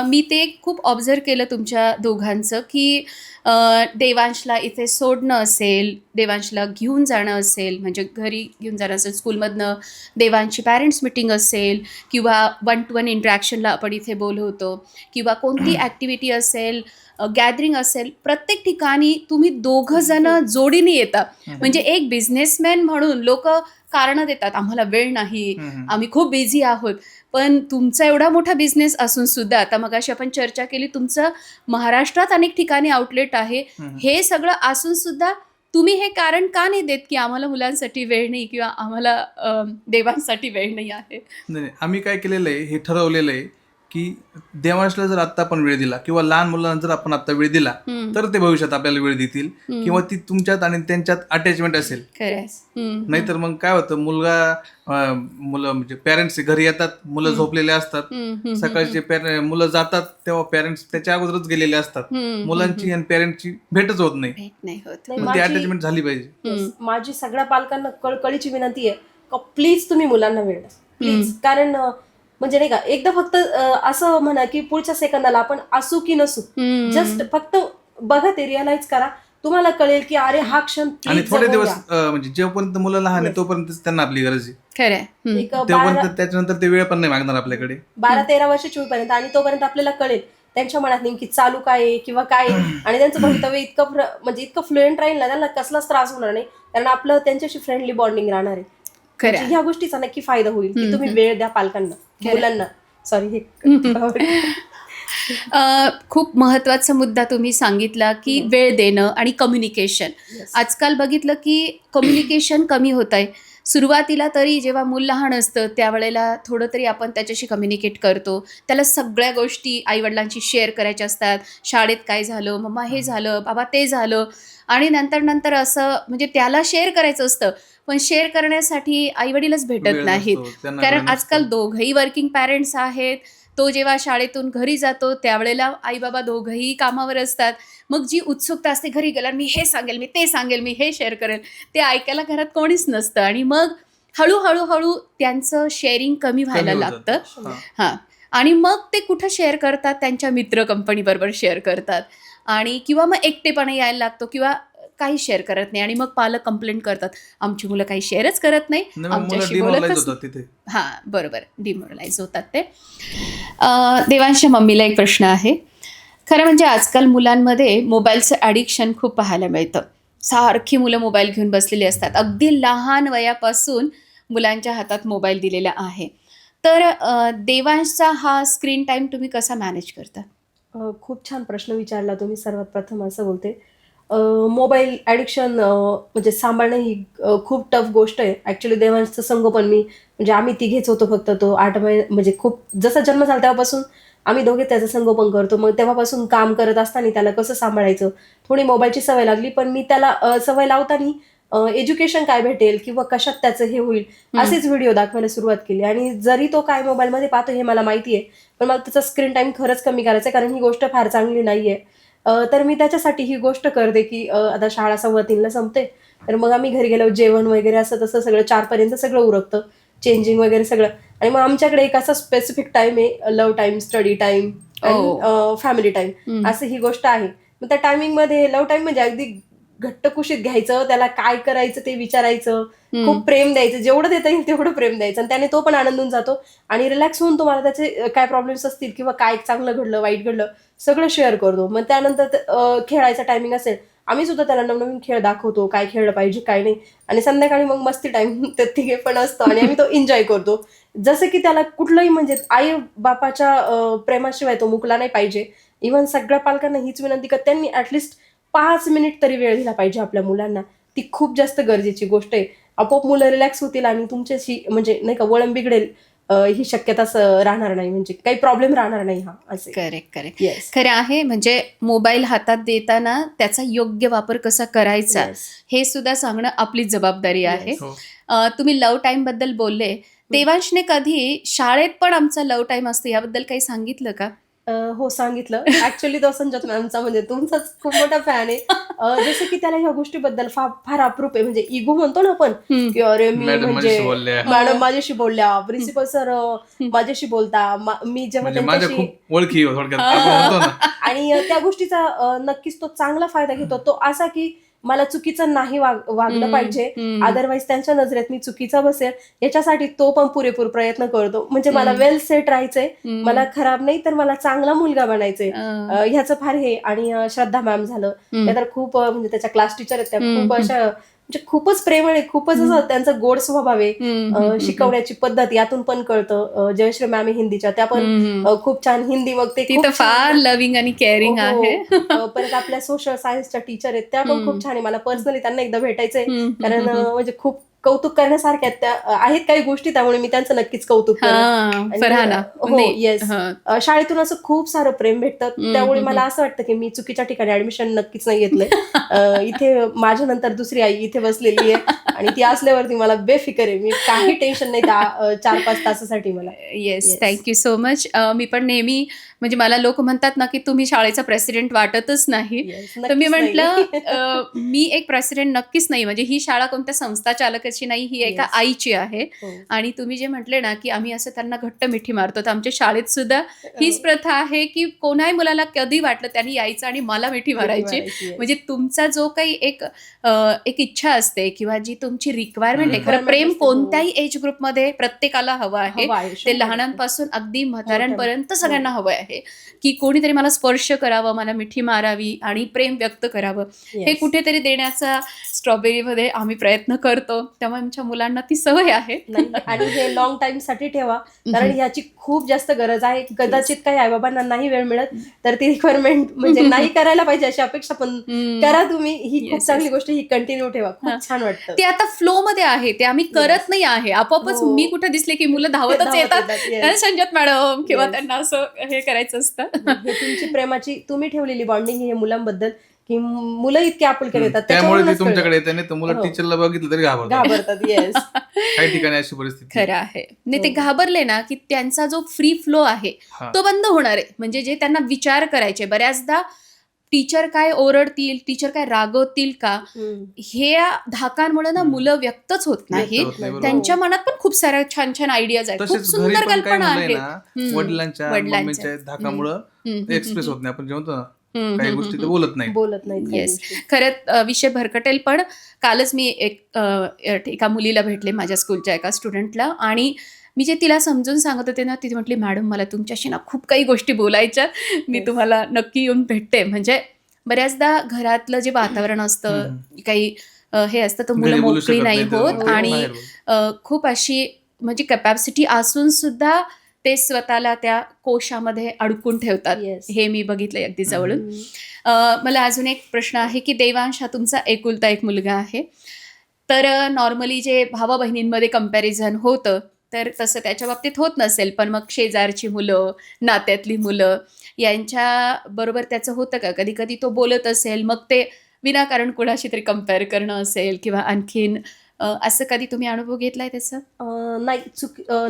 Speaker 1: मी ते खूप ऑब्झर्व केलं तुमच्या दोघांचं की देवांशला इथे सोडणं असेल, देवांशला घेऊन जाणं असेल, म्हणजे घरी घेऊन जाणं असेल, स्कूलमधनं देवांची पॅरेंट्स मिटिंग असेल किंवा 1-to-1 इंटरॅक्शनला आपण इथे बोलवतो किंवा कोणती ॲक्टिव्हिटी असेल, गॅदरिंग असेल, प्रत्येक ठिकाणी तुम्ही दोघं जण जोडीने येता. म्हणजे एक बिझनेसमॅन म्हणून लोक कारणं देतात, आम्हाला वेळ नाही, आम्ही खूप बिझी आहोत. पण तुमचा एवढा मोठा बिझनेस असून सुद्धा, आता मगाशी आपण चर्चा केली, तुमचं महाराष्ट्रात अनेक ठिकाणी आउटलेट आहे, हे सगळं असून सुद्धा तुम्ही हे कारण का नाही देत की आम्हाला मुलांसाठी वेळ नाही किंवा आम्हाला देवांसाठी वेळ नाही आहे?
Speaker 3: नाही, आम्ही काय केलेलं आहे, हे ठरवलेलं आहे की देवांशला जर आत्ता आपण वेळ दिला किंवा लहान मुलांना जर आपण आत्ता वेळ दिला तर ते भविष्यात आपल्याला वेळ देतील किंवा ती तुमच्यात आणि त्यांच्यात अटॅचमेंट असेल. नाहीतर मग काय होतं, मुलं म्हणजे पॅरेंट्स घरी येतात, मुलं झोपलेले असतात, सकाळचे मुलं जातात तेव्हा पॅरेंट्स त्याच्या अगोदरच गेलेले असतात, मुलांची आणि पॅरेंट्सची भेटच होत नाही. पण ती अटॅचमेंट झाली पाहिजे.
Speaker 2: माझी सगळ्या पालकांना कळकळीची विनंती आहे का प्लीज तुम्ही मुलांना वेळ द्या, प्लीज. कारण म्हणजे नाही का, एकदा फक्त असं म्हणा की पुढच्या सेकंदाला आपण असू की नसू, जस्ट फक्त बघा, ते रिअलाइज करा, तुम्हाला कळेल की अरे हा क्षण.
Speaker 3: आणि थोडे दिवस म्हणजे जेव्हापर्यंत मुलं लहान आहे तोपर्यंत त्यांना आपली गरज आहे,
Speaker 1: खरं.
Speaker 3: तेव्हापर्यंत त्याच्यानंतर ते वेळ पण नाही मागणार आपल्याकडे.
Speaker 2: 12-13 वर्षाची होईपर्यंत, आणि तोपर्यंत आपल्याला कळेल त्यांच्या मनात नेमकी चालू काय आहे किंवा काय आहे. आणि त्यांचं भवितव्य इतकं फ्लुएंट राहील ना, त्यांना कसलाच त्रास होणार नाही, कारण आपलं त्यांच्याशी फ्रेंडली बॉन्डिंग राहणार आहे. ह्या गोष्टीचा नक्की फायदा होईल की तुम्ही वेळ द्या पालकांना, मुलांना. सॉरी, हे
Speaker 1: खूप महत्त्वाचा मुद्दा तुम्ही सांगितला की वेळ देणं आणि कम्युनिकेशन. आजकाल बघितलं की कम्युनिकेशन कमी होत आहे. सुरुवातीला तरी जेव्हा मूल लहान असतं त्यावेळेला थोडं तरी आपण त्याच्याशी कम्युनिकेट करतो, त्याला सगळ्या गोष्टी आईवडिलांशी शेअर करायच्या असतात. शाळेत काय झालं, मम्मा हे झालं, बाबा ते झालं, आणि नंतर असं म्हणजे त्याला शेअर करायचं असतं. पण शेअर करण्यासाठी आईवडीलच भेटत
Speaker 3: वेळ
Speaker 1: नाहीत.
Speaker 3: नसतो, त्यांना
Speaker 1: कारण
Speaker 3: वेळ नसतो.
Speaker 1: आजकाल दोघंही वर्किंग पॅरेंट्स आहेत. तो जेव्हा शाळेतून घरी जातो त्यावेळेला आई बाबा दोघंही कामावर असतात. मग जी उत्सुकता असते घरी गेल्यावर मी हे सांगेल, मी ते सांगेल, मी हे शेअर करेल, ते ऐकायला घरात कोणीच नसतं आणि मग हळूहळू त्यांचं शेअरिंग कमी व्हायला
Speaker 3: कमी होत
Speaker 1: लागतं.
Speaker 3: जातं. हा.
Speaker 1: हां. आणि मग ते कुठं शेअर करतात, त्यांच्या मित्र कंपनीबरोबर शेअर करतात आणि किंवा मग एकटेपणा यायला लागतो किंवा काही शेअर करत नाही आणि मग पालक कंप्लेंट करतात, आमची मुलं काही शेअरच करत नाही,
Speaker 3: नाही, मग मुलं
Speaker 1: आमच्याशी
Speaker 3: डिमोरलाइज
Speaker 1: बोलतच
Speaker 3: होतात तिथे.
Speaker 1: हां, बरोबर. डिमोरलाइज होतात ते. देवांशच्या मम्मीला एक प्रश्न आहे. खरं म्हणजे आजकाल मुलांमध्ये मोबाईलचं ॲडिक्शन खूप पाहायला मिळतं. सारखी मुलं मोबाईल घेऊन बसलेली असतात. अगदी लहान वयापासून मुलांच्या हातात मोबाईल दिलेला आहे. तर देवांशचा हा स्क्रीन टाईम तुम्ही कसा मॅनेज करता?
Speaker 2: खूप छान प्रश्न विचारला तुम्ही. सर्वात प्रथम असं बोलते, मोबाईल ॲडिक्शन म्हणजे सांभाळणं ही खूप टफ गोष्ट आहे. ॲक्च्युली देवांशचं संगोपन म्हणजे आम्ही तिघेच होतो फक्त. तो 8 महिने म्हणजे खूप जसा जन्म झाला तेव्हापासून आम्ही दोघे त्याचं संगोपन करतो. मग तेव्हापासून काम करत असताना त्याला कसं सांभाळायचं, थोडी मोबाईलची सवय लागली. पण मी त्याला सवय लावताना एज्युकेशन काय भेटेल किंवा कशात त्याचं हे होईल असेच व्हिडिओ दाखवायला सुरुवात केली. आणि जरी तो काय मोबाईलमध्ये पाहतो हे मला माहिती आहे, पण मला त्याचा स्क्रीन टाईम खरंच कमी करायचा आहे, कारण ही गोष्ट फार चांगली नाही आहे. तर मी त्याच्यासाठी ही गोष्ट करते की आता शाळा 3:15ला संपते, तर मग आम्ही घरी गेल्यावर जेवण वगैरे असं तसं सगळं 4पर्यंत सगळं उरकतं, चेंजिंग वगैरे सगळं. आणि मग आमच्याकडे एक असा स्पेसिफिक टाइम आहे, लव्ह टाइम, स्टडी टाइम आणि फॅमिली टाइम, असं ही गोष्ट आहे. मग त्या टायमिंगमध्ये लव्ह टाइम म्हणजे अगदी घट्ट कुशीत घ्यायचं, त्याला काय करायचं ते विचारायचं, खूप प्रेम द्यायचं, जेवढं देता येईल तेवढं प्रेम द्यायचं आणि त्याने तो पण आनंदून जातो आणि रिलॅक्स होऊन तुम्हाला त्याचे काय प्रॉब्लेम्स असतील किंवा काय चांगलं घडलं वाईट घडलं सगळं शेअर करतो. मग त्यानंतर खेळायचा टायमिंग असेल, आम्ही सुद्धा त्याला नवनवीन खेळ दाखवतो, काय खेळलं पाहिजे काय नाही. आणि संध्याकाळी मग मस्ती टाइम ते तिघे पण असतो आणि आम्ही तो एन्जॉय करतो. जसं की त्याला कुठलंही म्हणजे आई बापाच्या प्रेमाशिवाय तो मुकला नाही पाहिजे. इव्हन सगळ्या पालकांना हीच विनंती का त्यांनी ऍटलिस्ट 5 मिनिट तरी वेळ दिला पाहिजे आपल्या मुलांना. ती खूप जास्त गरजेची गोष्ट आहे. आपोआप मुलं रिलॅक्स होतील आणि तुमच्याशी म्हणजे नाही का वळण बिघडेल ही शक्यता राहणार नाही, म्हणजे काही प्रॉब्लेम राहणार नाही. हा असे
Speaker 1: करेक्ट.
Speaker 2: येस
Speaker 1: खरं आहे. म्हणजे मोबाईल हातात देताना त्याचा योग्य वापर कसा करायचा हे सुद्धा सांगणं आपली जबाबदारी आहे.
Speaker 3: हो.
Speaker 1: तुम्ही लव्ह टाईम बद्दल बोलले. देवांशने कधी शाळेत पण आमचा लव्ह टाईम असतो याबद्दल काही सांगितलं का?
Speaker 2: हो सांगितलं. ऍक्च्युली तो संजत मॅमचा म्हणजे तुमचाच खूप मोठा फॅन आहे. जसं की त्याला ह्या गोष्टीबद्दल फार अप्रूप आहे. म्हणजे इगो म्हणतो ना आपण, की अरे मी
Speaker 3: मॅडम
Speaker 2: म्हणजे
Speaker 3: माझ्याशी बोलल्या.
Speaker 2: मॅडम माझ्याशी बोलल्या, प्रिन्सिपल सर माझ्याशी बोलता, मी जेव्हा
Speaker 3: म्हणजे माझ्या
Speaker 2: त्यांच्याशी
Speaker 3: खूप ओळखी आहे थोडक्यात आपण म्हणतो ना.
Speaker 2: आणि त्या गोष्टीचा नक्कीच तो चांगला फायदा घेतो. तो असा की मला चुकीचं नाही वागलं पाहिजे, अदरवाईज त्यांच्या नजरेत मी चुकीचा बसेल याच्यासाठी तो पण पुरेपूर प्रयत्न करतो. म्हणजे मला वेल सेट राहायचंय, मला खराब नाही तर मला चांगला मुलगा बनायचंय, ह्याचं फार हे. आणि श्रद्धा मॅम झालं, त्या तर खूप म्हणजे त्याच्या क्लास टीचर आहेत, त्या खूप अशा म्हणजे खूपच प्रेमळ आहे, खूपच असं त्यांचा गोड स्वभाव आहे. शिकवण्याची पद्धत यातून पण कळतं. जयश्री मॅम आहे हिंदीच्या, त्या पण खूप छान हिंदी, मग ते
Speaker 1: ती तर फार लव्हिंग आणि केअरिंग आहे.
Speaker 2: परत आपल्या सोशल सायन्सच्या टीचर आहेत, त्या पण खूप छान आहे. मला पर्सनली त्यांना एकदा भेटायचंय, कारण म्हणजे खूप कौतुक करण्यासारख्या त्या आहेत काही गोष्टी, त्यामुळे मी त्यांचं नक्कीच कौतुक करेन. हो येस. शाळेतून असं खूप सारं प्रेम भेटतं, त्यामुळे मला असं वाटतं की मी चुकीच्या ठिकाणी ऍडमिशन नक्कीच नाही घेतलंय. इथे माझ्या नंतर दुसरी आई इथे बसलेली आहे आणि ती असल्यावरती मला बेफिकर आहे, मी काही टेन्शन नाही त्या 4-5 तासासाठी मला.
Speaker 1: Yes, thank you so much. मी पण नेहमी म्हणजे मला लोक म्हणतात ना की तुम्ही शाळेचा प्रेसिडेंट वाटतच नाही. तर मी म्हटलं मी एक प्रेसिडेंट नक्कीच नाही. म्हणजे ही शाळा कोणत्या संस्था चालकाची नाही, ही एका आईची आहे. आणि तुम्ही जे म्हटले ना की आम्ही असं त्यांना घट्ट मिठी मारतो, तर आमच्या शाळेत सुद्धा हीच प्रथा आहे की कोणाही मुलाला कधी वाटलं त्यांनी यायचं आणि मला मिठी मारायची. म्हणजे तुमचा जो काही एक इच्छा असते किंवा जी तुमची रिक्वायरमेंट आहे, खरं प्रेम कोणत्याही एज ग्रुपमध्ये प्रत्येकाला हवं आहे. ते लहानांपासून अगदी म्हाताऱ्यांपर्यंत सगळ्यांना हवं आहे की कोणीतरी मला स्पर्श करावं, मला मिठी मारावी आणि प्रेम व्यक्त करावं. हे कुठेतरी देण्याचा स्ट्रॉबेरीमध्ये आम्ही प्रयत्न करतो, त्यामुळे आमच्या मुलांना ती सवय आहे.
Speaker 2: आणि हे लॉंग टाइम साठी ठेवा, कारण ह्याची खूप जास्त गरज आहे. कदाचित काही आईबाबांना नाही वेळ मिळत, तर ती रिक्वायरमेंट म्हणजे नाही करायला पाहिजे अशी अपेक्षा, पण करा तुम्ही. ही खूप चांगली गोष्ट, ही कंटिन्यू ठेवा, खूप छान वाटतं.
Speaker 1: ते आता फ्लो मध्ये आहे, ते आम्ही करत नाही आहे. आपोआपच मी कुठे दिसले की मुलं धावतच येतात, संजत मॅडम किंवा त्यांना असं हे करायचं असतं.
Speaker 2: हे तुमची प्रेमाची तुम्ही ठेवलेली बॉन्डिंग हे मुलांबद्दल की मुलं इतके आपुलकीने येतात,
Speaker 3: त्यामुळे ते
Speaker 2: त्याच्यावरूनच
Speaker 3: तुमच्याकडे येते नाही तर मुलं
Speaker 2: हो.
Speaker 3: टीचरला बघितलं तरी घाबरतात.
Speaker 2: घाबरतात. येस.
Speaker 3: काही ठिकाणी अशी परिस्थिती आहे.
Speaker 1: खरं आहे. नाही ते
Speaker 2: हो.
Speaker 1: घाबरले ना की त्यांचा जो फ्री फ्लो आहे
Speaker 3: हा.
Speaker 1: तो बंद होणार आहे. म्हणजे जे त्यांना विचार करायचे, बऱ्याचदा टीचर काय ओरडतील, टीचर काय रागवतील का, हे धाकांमुळे ना मुलं व्यक्तच होत नाही.
Speaker 3: होत नाही, बरोबर.
Speaker 1: त्यांच्या मनात पण खूप साऱ्या छान छान आयडियाज आहेत, खूप
Speaker 3: तसेच घरी
Speaker 1: सुंदर
Speaker 3: पण काही
Speaker 1: कल्पना
Speaker 3: मुलं आहे
Speaker 1: आहेत.
Speaker 3: ना वडिलांच्या मम्मीच्या धाकामुळं एक्सप्रेस होत नाही. आपण जेवतो ना काही गोष्टी तर बोलत नाही.
Speaker 2: बोलत नाहीत काही
Speaker 1: येस,
Speaker 2: गोष्टी.
Speaker 1: खरंच विषय भरकटेल. पण कालच मी एका मुलीला भेटले, माझ्या स्कूलच्या एका स्टुडंटला, आणि मी जे तिला समजून सांगत होते ना, ती म्हटली मॅडम मला तुमच्याशी ना खूप काही गोष्टी बोलायच्या, मी
Speaker 2: Yes.
Speaker 1: तुम्हाला नक्की येऊन भेटते. म्हणजे बऱ्याचदा घरातलं जे वातावरण असतं, काही हे असतं, तर मुलं
Speaker 3: घरी बोलू
Speaker 1: मोकळी
Speaker 3: शकत
Speaker 1: नाही
Speaker 3: नाही तर
Speaker 1: होत,
Speaker 3: मग ते
Speaker 1: आणि
Speaker 3: बाहेर बोल.
Speaker 1: खूप अशी म्हणजे कॅपॅसिटी असून सुद्धा ते स्वतःला त्या कोशामध्ये अडकून ठेवतात.
Speaker 2: Yes.
Speaker 1: हे मी बघितलंय अगदी जवळून.
Speaker 2: हम्म.
Speaker 1: मला अजून एक प्रश्न आहे की देवांश हा तुमचा एकुलता एक मुलगा आहे, तर नॉर्मली जे भावा बहिणींमध्ये कम्पॅरिझन होतं तर तसं त्याच्या बाबतीत होत नसेल, पण मग शेजारची मुलं, नात्यातली मुलं यांच्या बरोबर त्याचं होतं का? कधी कधी तो बोलत असेल, मग ते विनाकारण कुणाशी तरी कम्पेअर करणं असेल किंवा आणखीन असं कधी तुम्ही अनुभव घेतलाय त्याचा?
Speaker 2: नाही,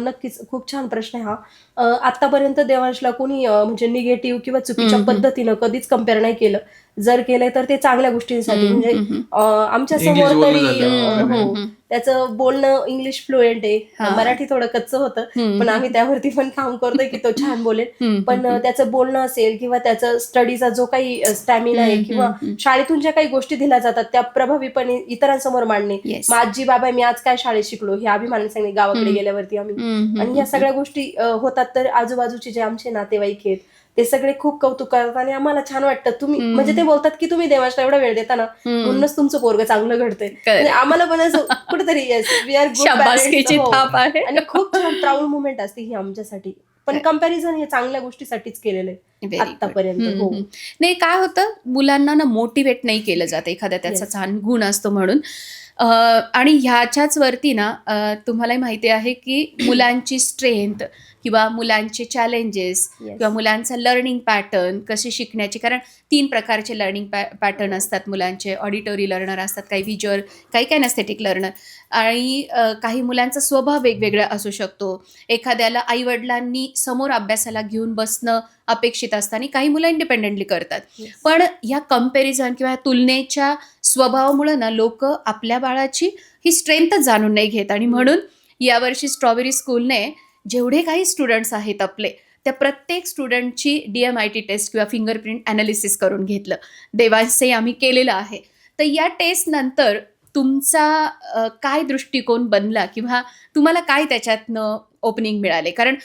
Speaker 2: नक्कीच खूप छान प्रश्न आहे हा. आतापर्यंत देवांशला कोणी म्हणजे निगेटिव्ह किंवा चुकीच्या पद्धतीनं कधीच कम्पेअर नाही केलं. जर केलंय तर ते चांगल्या गोष्टींसाठी. म्हणजे आमच्या
Speaker 3: English
Speaker 2: समोर
Speaker 3: बोलणं
Speaker 2: तरी
Speaker 3: झालं.
Speaker 2: हो, त्याचं बोलणं इंग्लिश फ्लुएंट आहे.
Speaker 1: हा.
Speaker 2: मराठी थोडं कच्चं होतं, पण आम्ही त्यावरती पण काम करतोय की तो छान बोलेल. पण त्याचं बोलणं असेल किंवा त्याचं स्टडीचा जो काही स्टॅमिना आहे किंवा शाळेतून ज्या काही गोष्टी दिल्या जातात त्या प्रभावीपणे इतरांसमोर मांडणे.
Speaker 1: Yes.
Speaker 2: मग आजी बाबा मी आज काय शाळेत शिकलो हे अभिमानाने सांगणे गावाकडे गेल्यावरती आम्ही. आणि ह्या सगळ्या गोष्टी होतात, तर आजूबाजूचे जे आमचे नातेवाईक आहेत ते सगळे खूप कौतुक करतात आणि आम्हाला छान वाटतं. तुम्ही म्हणजे ते बोलतात की तुम्ही देवांशला एवढा वेळ देता ना, म्हणूनच तुमचं पोरगं चांगलं घडतंय. म्हणजे आम्हाला पण असं कुठेतरी वी आर गुड
Speaker 1: शाबासकीची
Speaker 2: पॅरेंट्स.
Speaker 1: थाप आहे.
Speaker 2: आणि खूप छान प्राऊड मुवमेंट असते ही आमच्यासाठी. पण कम्पॅरिझन हे चांगल्या गोष्टीसाठीच केलेलं आहे
Speaker 1: Very good.
Speaker 2: आतापर्यंत. हो.
Speaker 1: नाही, काय होतं, मुलांना ना मोटिवेट नाही केलं जातं एखाद्या त्याचा
Speaker 2: Yes.
Speaker 1: छान गुण असतो म्हणून. आणि ह्याच्याच वरती ना तुम्हालाही माहिती आहे की मुलांची स्ट्रेंथ किंवा मुलांचे चॅलेंजेस
Speaker 2: Yes.
Speaker 1: किंवा मुलांचा लर्निंग पॅटर्न कशी शिकण्याची, कारण 3 प्रकारचे लर्निंग पॅटर्न असतात मुलांचे. ऑडिटरी लर्नर असतात, काही व्हिज्युअल, काही कॅनस्थेटिक लर्नर, आणि काही मुलांचा स्वभाव वेगवेगळा असू शकतो. एखाद्याला आईवडिलांनी समोर अभ्यासाला घेऊन बसणं अपेक्षित असतं आणि काही मुलं इंडिपेंडेंटली करतात.
Speaker 2: Yes.
Speaker 1: पण ह्या कम्पॅरिझन किंवा ह्या तुलनेच्या स्वभावामुळे ना लोक आपल्या बाळाची ही स्ट्रेंथच जाणून नाही घेत. आणि म्हणून यावर्षी स्ट्रॉबेरी स्कूलने जेवढे काही स्टुडंट्स आहेत आपले, त्या प्रत्येक स्टुडंटची DMIT टेस्ट किंवा फिंगरप्रिंट ॲनालिसिस करून घेतलं. देवांशचंही आम्ही केलेलं आहे. तर या टेस्ट नंतर तुमचा काय दृष्टिकोन बनला किंवा तुम्हाला काय त्याच्यातनं ओपनिंग मिळाले? कारण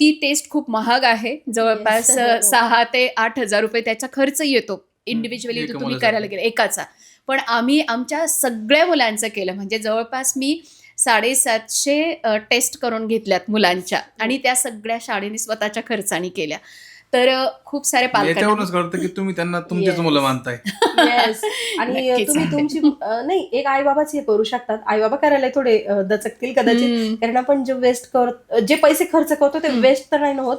Speaker 1: ती टेस्ट खूप महाग आहे, जवळपास
Speaker 2: Yes.
Speaker 1: 6,000 ते 8,000 रुपये त्याचा खर्च येतो इंडिव्हिज्युअली
Speaker 3: एका
Speaker 1: तुम्ही
Speaker 3: मुलासाठी.
Speaker 1: करायला गेले एकाचा. पण आम्ही आमच्या सगळ्या मुलांचं केलं. म्हणजे जवळपास मी 750 टेस्ट करून घेतल्यात मुलांच्या, आणि त्या सगळ्या शाळेने स्वतःच्या खर्चाने केल्या. तर खूप सारे पालकांना
Speaker 3: याच्यावरूनच कळतं की तुम्ही त्यांना तुमचेच
Speaker 2: Yes.
Speaker 3: मुलं मानताय.
Speaker 2: येस. आणि
Speaker 1: नक्कीच
Speaker 2: तुम्ही
Speaker 1: आहे.
Speaker 2: तुमची नाही, एक आई बाबाच हे करू शकतात. आई बाबा करायला थोडे दचकतील कदाचित, कारण आपण जे पैसे खर्च करतो ते वेस्ट तर नाही ना होत.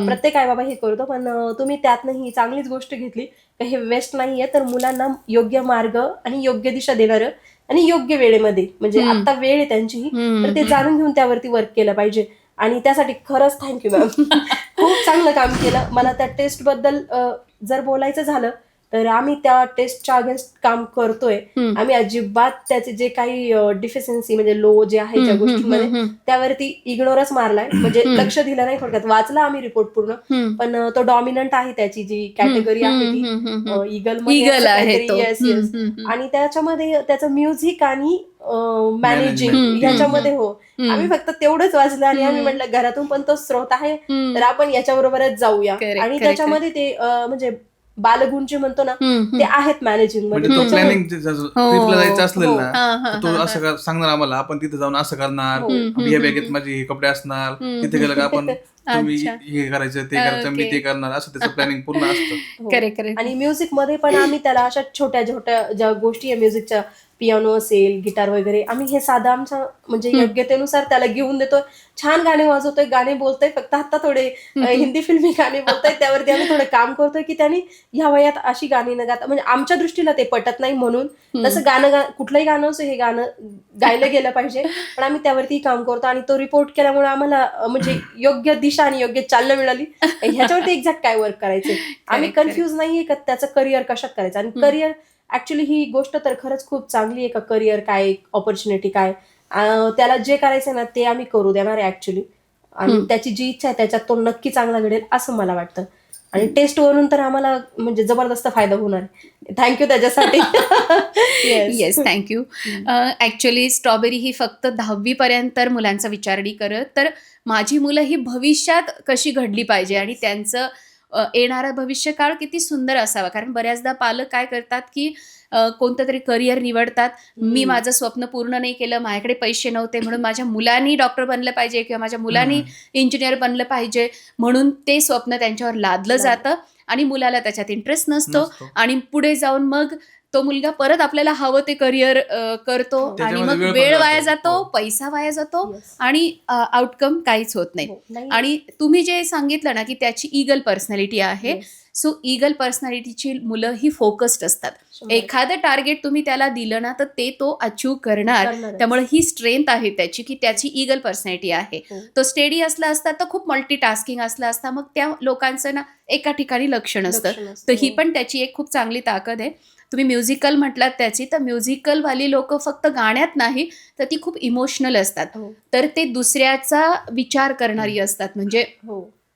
Speaker 2: प्रत्येक आई बाबा हे करतो, पण तुम्ही त्यातनं ही चांगलीच गोष्ट घेतली की हे वेस्ट नाहीये, तर मुलांना योग्य मार्ग आणि योग्य दिशा देणारं आणि योग्य वेळेमध्ये, म्हणजे आता वेळ आहे त्यांची, तर ते जाणून घेऊन त्यावरती वर्क केलं पाहिजे. आणि त्यासाठी खरंच थँक्यू मॅम. खूप चांगलं काम केलं. मला त्या टेस्ट बद्दल जर बोलायचं झालं तर आम्ही त्या टेस्टच्या अगेन्स्ट काम करतोय. आम्ही अजिबात त्याचे जे काही डिफिशियन्सी म्हणजे लो जे आहे ज्या गोष्टींमध्ये त्यावरती इग्नोरच मारलाय. म्हणजे लक्ष दिलं नाही. थोडक्यात वाचला आम्ही रिपोर्ट पूर्ण, पण तो डॉमिनंट आहे, त्याची जी कॅटेगरी आहे ती
Speaker 1: Eagle आहे तो.
Speaker 2: Yes yes. आणि त्याच्यामध्ये त्याचं म्युझिक आणि मॅनेजिंग ह्याच्यामध्ये हो, आम्ही फक्त तेवढंच वाचलं आणि आम्ही म्हटलं घरातून पण तो स्रोत आहे, तर आपण याच्याबरोबरच जाऊया.
Speaker 1: Correct,
Speaker 2: आणि
Speaker 1: correct,
Speaker 2: त्याच्यामध्ये ते म्हणजे बालगुण जे म्हणतो ना ते आहेत मॅनेजिंग
Speaker 3: म्हणजे
Speaker 2: मध्ये.
Speaker 3: तो प्लॅनिंग ट्रिपला जायचं असेल
Speaker 2: हो.
Speaker 3: ना, तर तो असं सांगणार आम्हाला, आपण तिथे जाऊन असं करणार, या बॅगेत माझे हे कपडे असणार, तिथे गेलं का आपण तुम्ही
Speaker 1: अच्छा.
Speaker 3: हे करायचं, ते करायचं, मी ते करणार, असं त्याचं प्लॅनिंग पूर्ण असतं.
Speaker 2: हो.
Speaker 1: करेक्ट.
Speaker 2: आणि म्युझिक मध्ये पण आम्ही त्याला अशा छोट्या छोट्या ज्या गोष्टी आहे म्युझिकच्या, पियानो असेल, गिटार वगैरे, आम्ही हे साधं आमच्या म्हणजे योग्यतेनुसार त्याला घेऊन देतोय. छान गाणे वाजवतोय, गाणे बोलतोय, फक्त आता थोडे हिंदी फिल्मी गाणे बोलतोय, त्यावरती आम्ही थोडं काम करतोय की त्यांनी ह्या वयात अशी गाणी न गाता, म्हणजे आमच्या दृष्टीला ते पटत नाही म्हणून तसं कुठलंही गाणं असो हे गाणं गायलं गेलं पाहिजे, पण आम्ही त्यावरती काम करतो. आणि तो रिपोर्ट केल्यामुळे आम्हाला म्हणजे योग्य दिशा आणि योग्य चालना मिळाली. ह्याच्यावरती एक्झॅक्ट काय वर्क करायचं आम्ही कन्फ्युज नाहीये का त्याचं करिअर कशात करायचं. आणि करिअर ऍक्च्युली ही गोष्ट तर खरंच खूप चांगली आहे का करिअर काय, ऑपॉर्च्युनिटी काय, त्याला जे करायचं ना ते आम्ही करू देणार आहे ऍक्च्युली. आणि त्याची जी इच्छा आहे त्याच्यात तो नक्की चांगला घडेल असं मला वाटतं. आणि टेस्ट वरून तर आम्हाला म्हणजे जबरदस्त फायदा होणार आहे. थँक्यू त्याच्यासाठी.
Speaker 1: Yes, thank you. ऍक्च्युली स्ट्रॉबेरी ही फक्त 10वी पर्यंत मुलांचा विचार नाही करत, तर माझी मुलं ही भविष्यात कशी घडली पाहिजे आणि त्यांचं येणारा भविष्यकाळ किती सुंदर असावा. कारण बऱ्याचदा पालक काय करतात की कोणतं तरी करिअर निवडतात. मी माझं स्वप्न पूर्ण नाही केलं, माझ्याकडे पैसे नव्हते म्हणून माझ्या मुलांनी डॉक्टर बनलं पाहिजे किंवा माझ्या मुलांनी इंजिनियर बनलं पाहिजे म्हणून ते स्वप्न त्यांच्यावर लादलं जातं आणि मुलाला त्याच्यात इंटरेस्ट नसतो. आणि पुढे जाऊन मग तो मुलगा परत आपल्याला हवं ते करिअर करतो आणि मग वेळ वाया जातो, पैसा वाया जातो आणि आउटकम काहीच होत नाही. आणि तुम्ही जे सांगितलं ना की त्याची ईगल पर्सनॅलिटी आहे, सो ईगल पर्सनॅलिटीची मुलं ही फोकस्ड असतात. एखादं टार्गेट तुम्ही त्याला दिलं ना तर ते तो अचीव्ह करणार. त्यामुळे ही स्ट्रेंथ आहे त्याची की त्याची ईगल पर्सनॅलिटी आहे. तो स्टेडी असला असता तर खूप मल्टीटास्किंग असला असता, मग त्या लोकांचं ना एका ठिकाणी लक्ष नसतं. तर ही पण त्याची एक खूप चांगली ताकद आहे. तुम्ही म्युझिकल म्हटलात त्याची, तर म्युझिकलवाली लोक फक्त गाण्यात नाही तर ती खूप इमोशनल असतात. तर ते दुसऱ्याचा विचार करणारी असतात. म्हणजे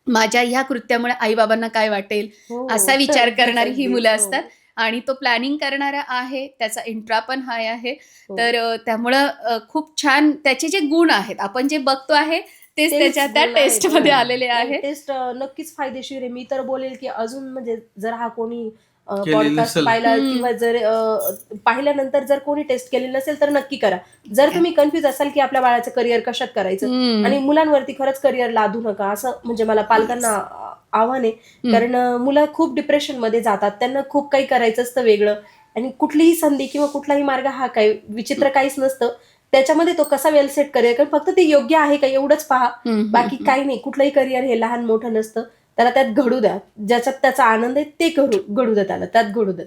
Speaker 1: माझ्या ह्या कृत्यामुळे आईबाबांना काय वाटेल असा विचार करणारी ही मुलं असतात. आणि तो प्लॅनिंग करणारा आहे, त्याचा इंट्रा पण हाय आहे. तर त्यामुळं खूप छान त्याचे जे गुण आहेत आपण जे बघतो आहे तेच त्याच्या त्या टेस्टमध्ये आलेले आहे.
Speaker 2: टेस्ट नक्कीच फायदेशीर आहे. मी तर बोलेल की अजून म्हणजे जर हा कोणी
Speaker 3: केलेली
Speaker 2: पॉडकास्ट
Speaker 3: नसेल.
Speaker 2: पाहिला किंवा जर पाहिल्यानंतर जर कोणी टेस्ट केलेली नसेल तर नक्की करा. जर तुम्ही कन्फ्युज असाल की आपल्या बाळाचं करिअर कशात करायचं, आणि मुलांवरती खरंच करिअर लादू नका असं म्हणजे मला पालकांना आव्हान आहे. कारण मुलं खूप डिप्रेशन मध्ये जातात, त्यांना खूप काही करायचं असतं वेगळं, आणि कुठलीही संधी किंवा कुठलाही मार्ग हा काही विचित्र काहीच नसतं. त्याच्यामध्ये तो कसा वेल सेट करिअर, कारण फक्त ते योग्य आहे का एवढंच पहा, बाकी काही नाही. कुठलंही करिअर हे लहान मोठं नसतं, त्याला त्यात घडू द्या, ज्याच्यात त्याचा आनंद आहे ते घडू द्या, त्याला त्यात घडू द्या.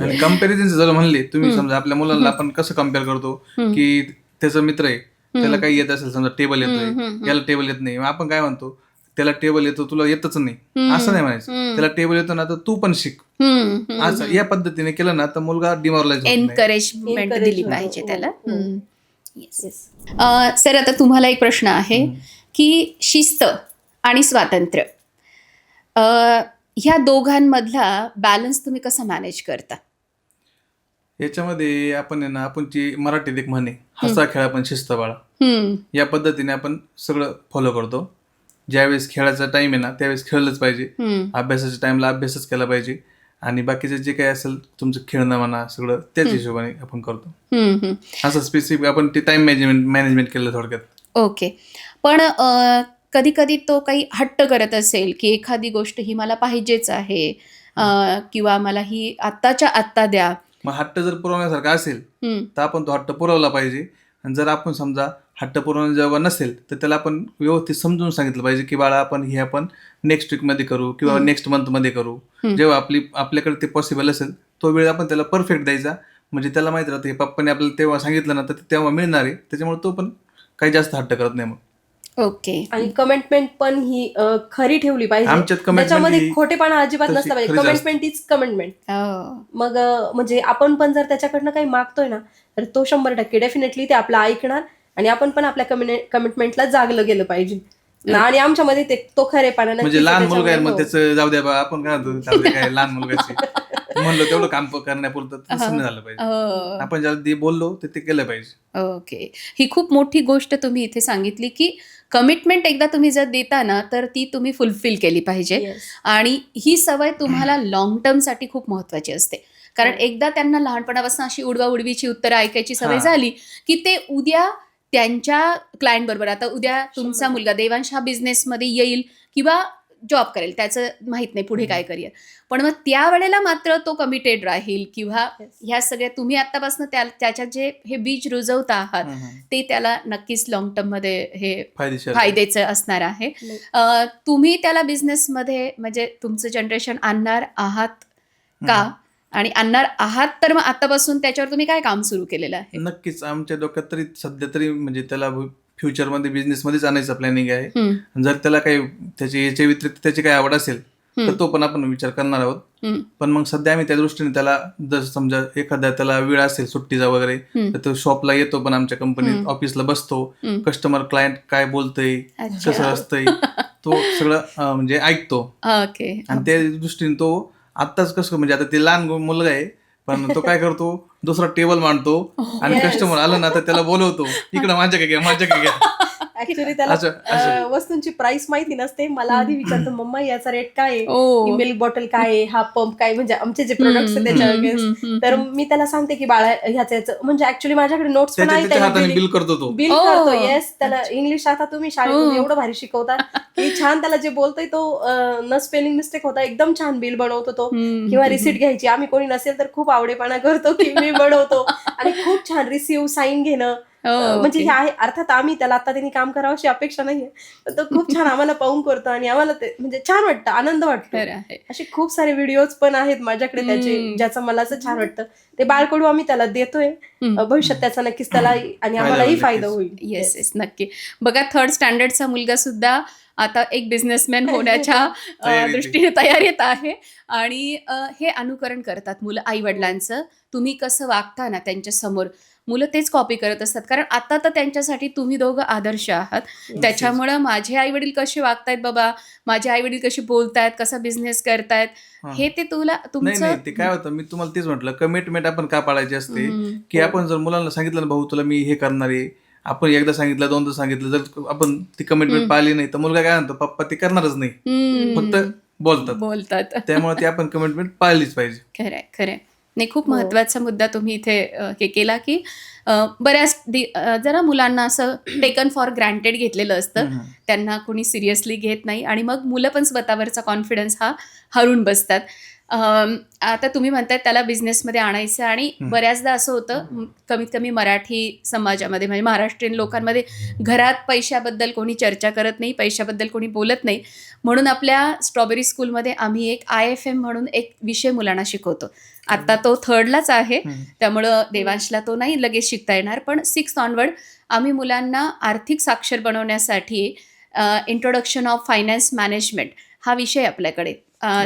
Speaker 3: आणि कम्पॅरिझन जर म्हणले तुम्ही, समजा आपल्या मुलांना आपण कसं कम्पेअर करतो की त्याचा मित्र आहे, त्याला काही येत असेल, समजा टेबल येतोय, याला टेबल येत नाही, आपण काय म्हणतो त्याला टेबल येतो तुला येतच नाही, असं नाही म्हणायचं. त्याला टेबल येतो ना तर तू पण शिक, असं या पद्धतीने केलं ना तर मुलगा डिमॉरलाइज होत नाही.
Speaker 1: एनकरेजमेंट दिली पाहिजे त्याला. सर आता तुम्हाला एक प्रश्न आहे की शिस्त आणि स्वातंत्र्य ह्या दोघांमधला बॅलन्स तुम्ही कसा मॅनेज करता?
Speaker 3: याच्यामध्ये आपण आहे ना, आपण जी मराठीत एक म्हणे, हसा खेळा पण शिस्त बाळा, या पद्धतीने आपण सगळं फॉलो करतो. ज्यावेळेस खेळाचा टाइम आहे ना त्यावेळेस खेळलंच पाहिजे, अभ्यासाच्या टाइमला अभ्यासच केला पाहिजे, आणि बाकीचं जे काही असेल तुमचं खेळणं म्हणा सगळं त्याच हिशोबाने आपण करतो. असं स्पेसिफिक आपण ते टाइम मॅनेजमेंट केलं थोडक्यात.
Speaker 1: ओके. पण कधी कधी तो काही हट्ट करत असेल की एखादी गोष्ट ही मला पाहिजेच आहे किंवा मला ही आत्ताच्या आत्ता द्या,
Speaker 3: मग हट्ट जर पुरवण्यासारखा असेल तर आपण तो हट्ट पुरवला पाहिजे. आणि जर आपण समजा हट्ट पुरवणं जेव्हा नसेल तर त्याला आपण व्यवस्थित समजून सांगितलं पाहिजे की बाळा आपण हे आपण नेक्स्ट वीक मध्ये करू किंवा नेक्स्ट मंथ मध्ये करू. जेव्हा आपल्याकडे ते पॉसिबल असेल तो वेळ आपण त्याला परफेक्ट द्यायचा, म्हणजे त्याला माहिती राहतं हे पप्पाने आपल्याला तेव्हा सांगितलं ना तर तेव्हा मिळणार आहे, त्याच्यामुळे तो पण काही जास्त हट्ट करत नाही. मग
Speaker 1: ओके.
Speaker 2: आणि कमिटमेंट पण ही खरी ठेवली पाहिजे,
Speaker 3: आमच्यात
Speaker 2: त्याच्यामध्ये
Speaker 3: commitment
Speaker 2: खोटेपणा अजिबात नसला पाहिजे.
Speaker 3: खरीच
Speaker 2: कमिटमेंट इज कमिटमेंट. मग म्हणजे आपण पण जर त्याच्याकडनं काही मागतोय ना तर तो 100% डेफिनेटली ते आपलं ऐकणार, आणि आपण पण आपल्या कमिटमेंटला जागलं गेलं पाहिजे. आणि आमच्यामध्ये तो खरेपणा
Speaker 3: म्हणजे लहान मुलगा आहे मग त्याचं जाऊ द्या बा, आपण काय म्हणतो जाऊ द्या काय लहान मुलगाची म्हणलं तेवढं काम करण्यापुरतं तसं नाही झालं पाहिजे. आपण ज्याला बोललो ते केलं पाहिजे.
Speaker 1: ओके. ही खूप मोठी गोष्ट तुम्ही इथे सांगितली की कमिटमेंट एकदा तुम्ही जर देता ना तर ती तुम्ही फुलफिल केली पाहिजे. आणि ही सवय तुम्हाला लॉंग टर्मसाठी खूप महत्वाची असते. कारण एकदा त्यांना लहानपणापासून अशी उडवाउडवीची उत्तरं ऐकायची सवय झाली की ते उद्या त्यांच्या क्लायंट बरोबर, आता उद्या तुमचा मुलगा देवांश हा बिझनेसमध्ये येईल किंवा जॉब करेल, त्याचं माहीत नाही पुढे काय करियर, पण मग त्यावेळेला मात्र तो कमिटेड राहील किंवा
Speaker 2: Yes.
Speaker 1: ह्या सगळ्या तुम्ही आतापासून त्याच्यात जे हे बीज रुजवत आहात ते त्याला नक्कीच लॉंग टर्ममध्ये हे
Speaker 3: फायदेशीर
Speaker 1: फायद्याचं असणार आहे.
Speaker 2: नाही.
Speaker 1: तुम्ही त्याला बिझनेसमध्ये म्हणजे तुमचं जनरेशन आणणार आहात का? आणि आणणार आहात तर मग आतापासून त्याच्यावर तुम्ही काय काम सुरू केलेलं आहे?
Speaker 3: नक्कीच आमच्या डोक्यात तरी सध्या तरी म्हणजे त्याला फ्युचरमध्ये बिझनेसमध्येच आणायचं प्लॅनिंग आहे.
Speaker 1: हम्म,
Speaker 3: जर त्याला काही त्याची याच्या व्यतिरिक्त त्याची काही आवड असेल तर तो पण आपण विचार करणार आहोत.
Speaker 1: हम्म,
Speaker 3: पण मग सध्या आम्ही त्या दृष्टीने त्याला जर समजा एखाद्या त्याला वेळ असेल सुट्टीचा वगैरे
Speaker 1: हम्म.
Speaker 3: तर तो शॉपला येतो, पण आमच्या कंपनीत ऑफिसला बसतो,
Speaker 1: हम्म.
Speaker 3: कस्टमर क्लायंट काय बोलतंय
Speaker 1: अच्छा.
Speaker 3: कसं असतंय तो सगळं म्हणजे ऐकतो.
Speaker 1: ओके.
Speaker 3: आणि त्या दृष्टीने तो आत्ताच कसं म्हणजे आता ते लहान मुलगा आहे पण तो काय करतो दुसरा टेबल मांडतो आणि
Speaker 2: Yes.
Speaker 3: कस्टमर आलं ना तर त्याला बोलवतो, इकडं माझ्याकडे घ्या माझ्याकडे घ्या.
Speaker 2: ऍक्च्युली त्याला
Speaker 3: असं.
Speaker 2: वस्तूंची प्राइस माहिती नसते. मला आधी विचारतो मम्मा याचा रेट काय आहे,
Speaker 1: ओ.
Speaker 2: ही मिल्क बॉटल काय आहे, हा पंप काय, म्हणजे आमचे जे प्रोडक्ट्स आहेत त्याच्या against. तर मी त्याला सांगते की बाळा ह्याचं म्हणजे ऍक्च्युली माझ्याकडे नोट्स पण
Speaker 3: त्याच्या
Speaker 2: आहे,
Speaker 3: हाताने बिल करतो तो.
Speaker 2: Bill
Speaker 1: Oh.
Speaker 2: करतो. येस, त्याला इंग्लिश आता तुम्ही शाळेतून एवढं भारी शिकवता की छान त्याला जे बोलतोय तो न स्पेलिंग मिस्टेक होता एकदम छान बिल बनवतो तो. किंवा रिसिट घ्यायची आम्ही कोणी नसेल तर खूप आवडेपणा करतो की मी बनवतो आणि खूप छान रिसिव्ह साईन घेणं म्हणजे हे आहे. अर्थात आम्ही त्याला आता त्यांनी काम करावं अशी अपेक्षा नाहीये, तर तो खूप छान आम्हाला पाहून करतो आणि आम्हाला ते म्हणजे छान वाटतं, आनंद वाटतो.
Speaker 1: खरं आहे.
Speaker 2: असे खूप सारे व्हिडिओज पण आहेत माझ्याकडे त्याचे, ज्याचं मला असं छान वाटतं. ते बाळकडू आम्ही त्याला देतोय, भविष्यात त्याचा नक्कीच त्याला आणि आम्हालाही फायदा होईल.
Speaker 1: येस येस, नक्की. बघा, 3rd स्टँडर्डचा मुलगा सुद्धा आता एक बिझनेसमॅन होण्याच्या दृष्टीने तयारीत आहे आणि हे अनुकरण करतात मुलं आई वडिलांचं. तुम्ही कसं वागता ना त्यांच्या समोर, मुलं तेच कॉपी करत असतात. कारण आता तर त्यांच्यासाठी तुम्ही दोघं आदर्श आहात. त्याच्यामुळं माझे आई वडील कसे वागतायत बाबा, माझे आई वडील कसे बोलतायत, कसा बिझनेस करतायत, हे ते तुला
Speaker 3: नाही
Speaker 1: तुमचं
Speaker 3: नाही, ते काय होतं मी तुम्हाला तेच म्हटलं, कमिटमेंट आपण का पाळायची असते की आपण जर मुलांना सांगितलं ना भाऊ तुला मी हे करणार आहे, आपण एकदा सांगितलं दोनदा सांगितलं, जर आपण ती कमिटमेंट पाळली नाही तर मुलगा काय म्हणतो पप्पा ते करणारच नाही, फक्त बोलतात. त्यामुळे ती आपण कमिटमेंट पाळलीच पाहिजे.
Speaker 1: खरंय खरंय. नाही, खूप महत्वाचा मुद्दा तुम्ही इथे हे केला की बऱ्याच जरा मुलांना असं टेकन फॉर ग्रँटेड घेतलेलं असतं, त्यांना कोणी सिरियसली घेत नाही आणि मग मुलं पण स्वतःवरचा कॉन्फिडन्स हा हरून बसतात. आता तुम्ही म्हणताय त्याला बिझनेसमध्ये आणायचं आणि बऱ्याचदा असं होतं कमीत कमी मराठी समाजामध्ये म्हणजे महाराष्ट्रीयन लोकांमध्ये घरात पैशाबद्दल कोणी चर्चा करत नाही, पैशाबद्दल कोणी बोलत नाही. म्हणून आपल्या स्ट्रॉबेरी स्कूलमध्ये आम्ही एक IFM म्हणून एक विषय मुलांना शिकवतो. आता तो 3rdलाच आहे, त्यामुळं देवांशला तो नाही लगेच शिकता येणार, पण 6th ऑनवर्ड आम्ही मुलांना आर्थिक साक्षर बनवण्यासाठी इंट्रोडक्शन ऑफ फायनान्स मॅनेजमेंट हा विषय आपल्याकडे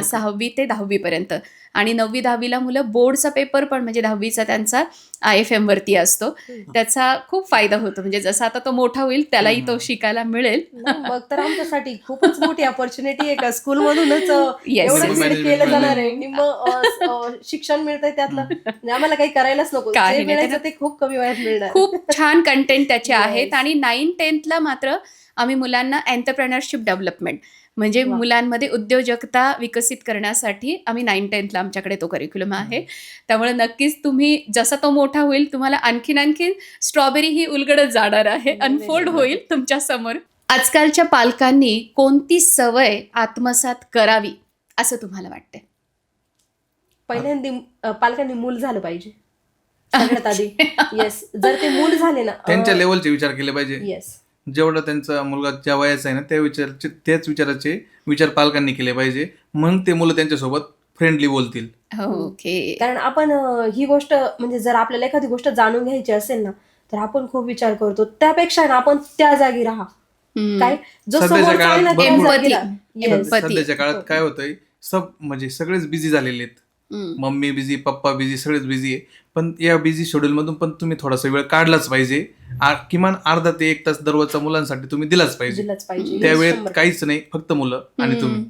Speaker 1: 6वी ते 10वी पर्यंत, आणि 9वी 10वीला मुलं बोर्डचा पेपर पण म्हणजे 10वीचा त्यांचा IFM वरती असतो. त्याचा खूप फायदा होतो. म्हणजे जसा आता तो मोठा होईल त्यालाही तो शिकायला मिळेल.
Speaker 2: मग तर आमच्यासाठी खूपच मोठी अपॉर्च्युनिटी आहे का स्कूलमधूनच
Speaker 1: Yes.
Speaker 2: एवढं
Speaker 3: Management
Speaker 2: build केलं जाणार आहे. निम्म शिक्षण मिळतंय त्यातलं, म्हणजे आम्हाला काही करायलाच नको,
Speaker 1: काही
Speaker 2: जे
Speaker 1: नाही.
Speaker 2: मिळायचं ते खूप कमी वयात मिळणार.
Speaker 1: खूप छान कंटेंट त्याचे
Speaker 2: Yes.
Speaker 1: आहेत. आणि 9th-10thला मात्र आम्ही मुलांना एंटरप्रेनरशिप डेव्हलपमेंट म्हणजे
Speaker 2: वा.
Speaker 1: मुलांमध्ये उद्योजकता विकसित करण्यासाठी आम्ही 9th-10thला आमच्याकडे तो करिक्युलम आहे. त्यामुळे नक्कीच तुम्ही जसा तो मोठा होईल तुम्हाला आणखीन स्ट्रॉबेरी ही उलगडत जाणार आहे, अनफोल्ड होईल तुमच्या समोर. आजकालच्या पालकांनी कोणती सवय आत्मसात करावी असं तुम्हाला वाटतंय?
Speaker 2: पहिल्यांदा पालकांनी मूल झालं पाहिजे सगळ्यात आधी. येस, जर ते मूल झाले ना
Speaker 3: त्यांच्या लेवलचे विचार केले पाहिजे.
Speaker 2: येस,
Speaker 3: जेवढा त्यांचा मुलगा ज्या वयाचा आहे ना त्याच विचाराचे विचार पालकांनी केले पाहिजे, मग ते मुलं त्यांच्यासोबत फ्रेंडली बोलतील.
Speaker 1: ओके.
Speaker 2: कारण आपण ही गोष्ट म्हणजे जर आपल्याला एखादी गोष्ट जाणून घ्यायची असेल ना तर आपण खूप विचार करतो, त्यापेक्षा ना आपण त्या जागी राहा. काय जो
Speaker 3: सध्याच्या
Speaker 2: समोर
Speaker 3: काळात
Speaker 2: आहे ना त्या
Speaker 3: भरपूर-
Speaker 2: जागी राहा. Yes.
Speaker 1: Empathy.
Speaker 3: सध्याच्या काळात काय होतंय म्हणजे सगळेच बिझी झालेले आहेत. मम्मी बिझी, पप्पा बिझी, सगळेच बिझी आहे. पण या बिझी शेड्यूल मधून पण तुम्ही थोडासा वेळ काढलाच पाहिजे. किमान अर्धा ते 1 तास दररोजचा मुलांसाठी तुम्ही दिलाच पाहिजे.
Speaker 2: दिलंच पाहिजे.
Speaker 3: त्या वेळेत
Speaker 2: 100%.
Speaker 3: काहीच नाही, फक्त मुलं आणि तुम्ही.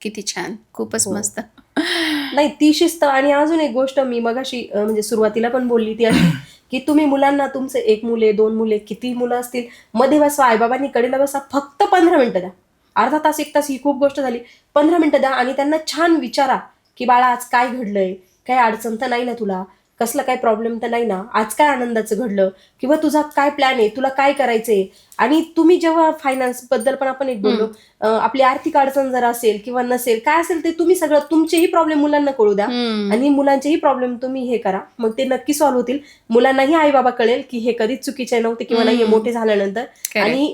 Speaker 1: किती छान, खूपच
Speaker 2: हो.
Speaker 1: मस्त.
Speaker 2: नाही, ती शिस्त. आणि अजून एक गोष्ट मी मगाशी म्हणजे सुरुवातीला पण बोलली ती अशी की तुम्ही मुलांना तुमचे 1 मुले 2 मुले किती मुलं असतील मध्ये बसवा, आईबाबांनी कडेला बसा, फक्त 15 मिनिटं द्या. अर्धा तास 1 तास ही खूप गोष्ट झाली. 15 मिनिटं द्या आणि त्यांना छान विचारा की बाळा आज काय घडलंय, काही अडचण तर नाही ना तुला, कसला काही प्रॉब्लेम तर नाही ना, आज काय आनंदाचं घडलं, किंवा तुझा काय प्लॅन आहे, तुला काय करायचंय. आणि तुम्ही जेव्हा फायनान्स बद्दल पण आपण एक बोललो, आपली आर्थिक अडचण जर असेल किंवा नसेल, काय असेल ते तुम्ही सगळं तुमचेही प्रॉब्लेम मुलांना कळू द्या आणि मुलांचेही प्रॉब्लेम तुम्ही हे करा, मग ते नक्की सॉल्व्ह होतील. मुलांनाही आई बाबा कळेल की हे कधीच चुकीचे नव्हते किंवा नाही, हे मोठे झाल्यानंतर. आणि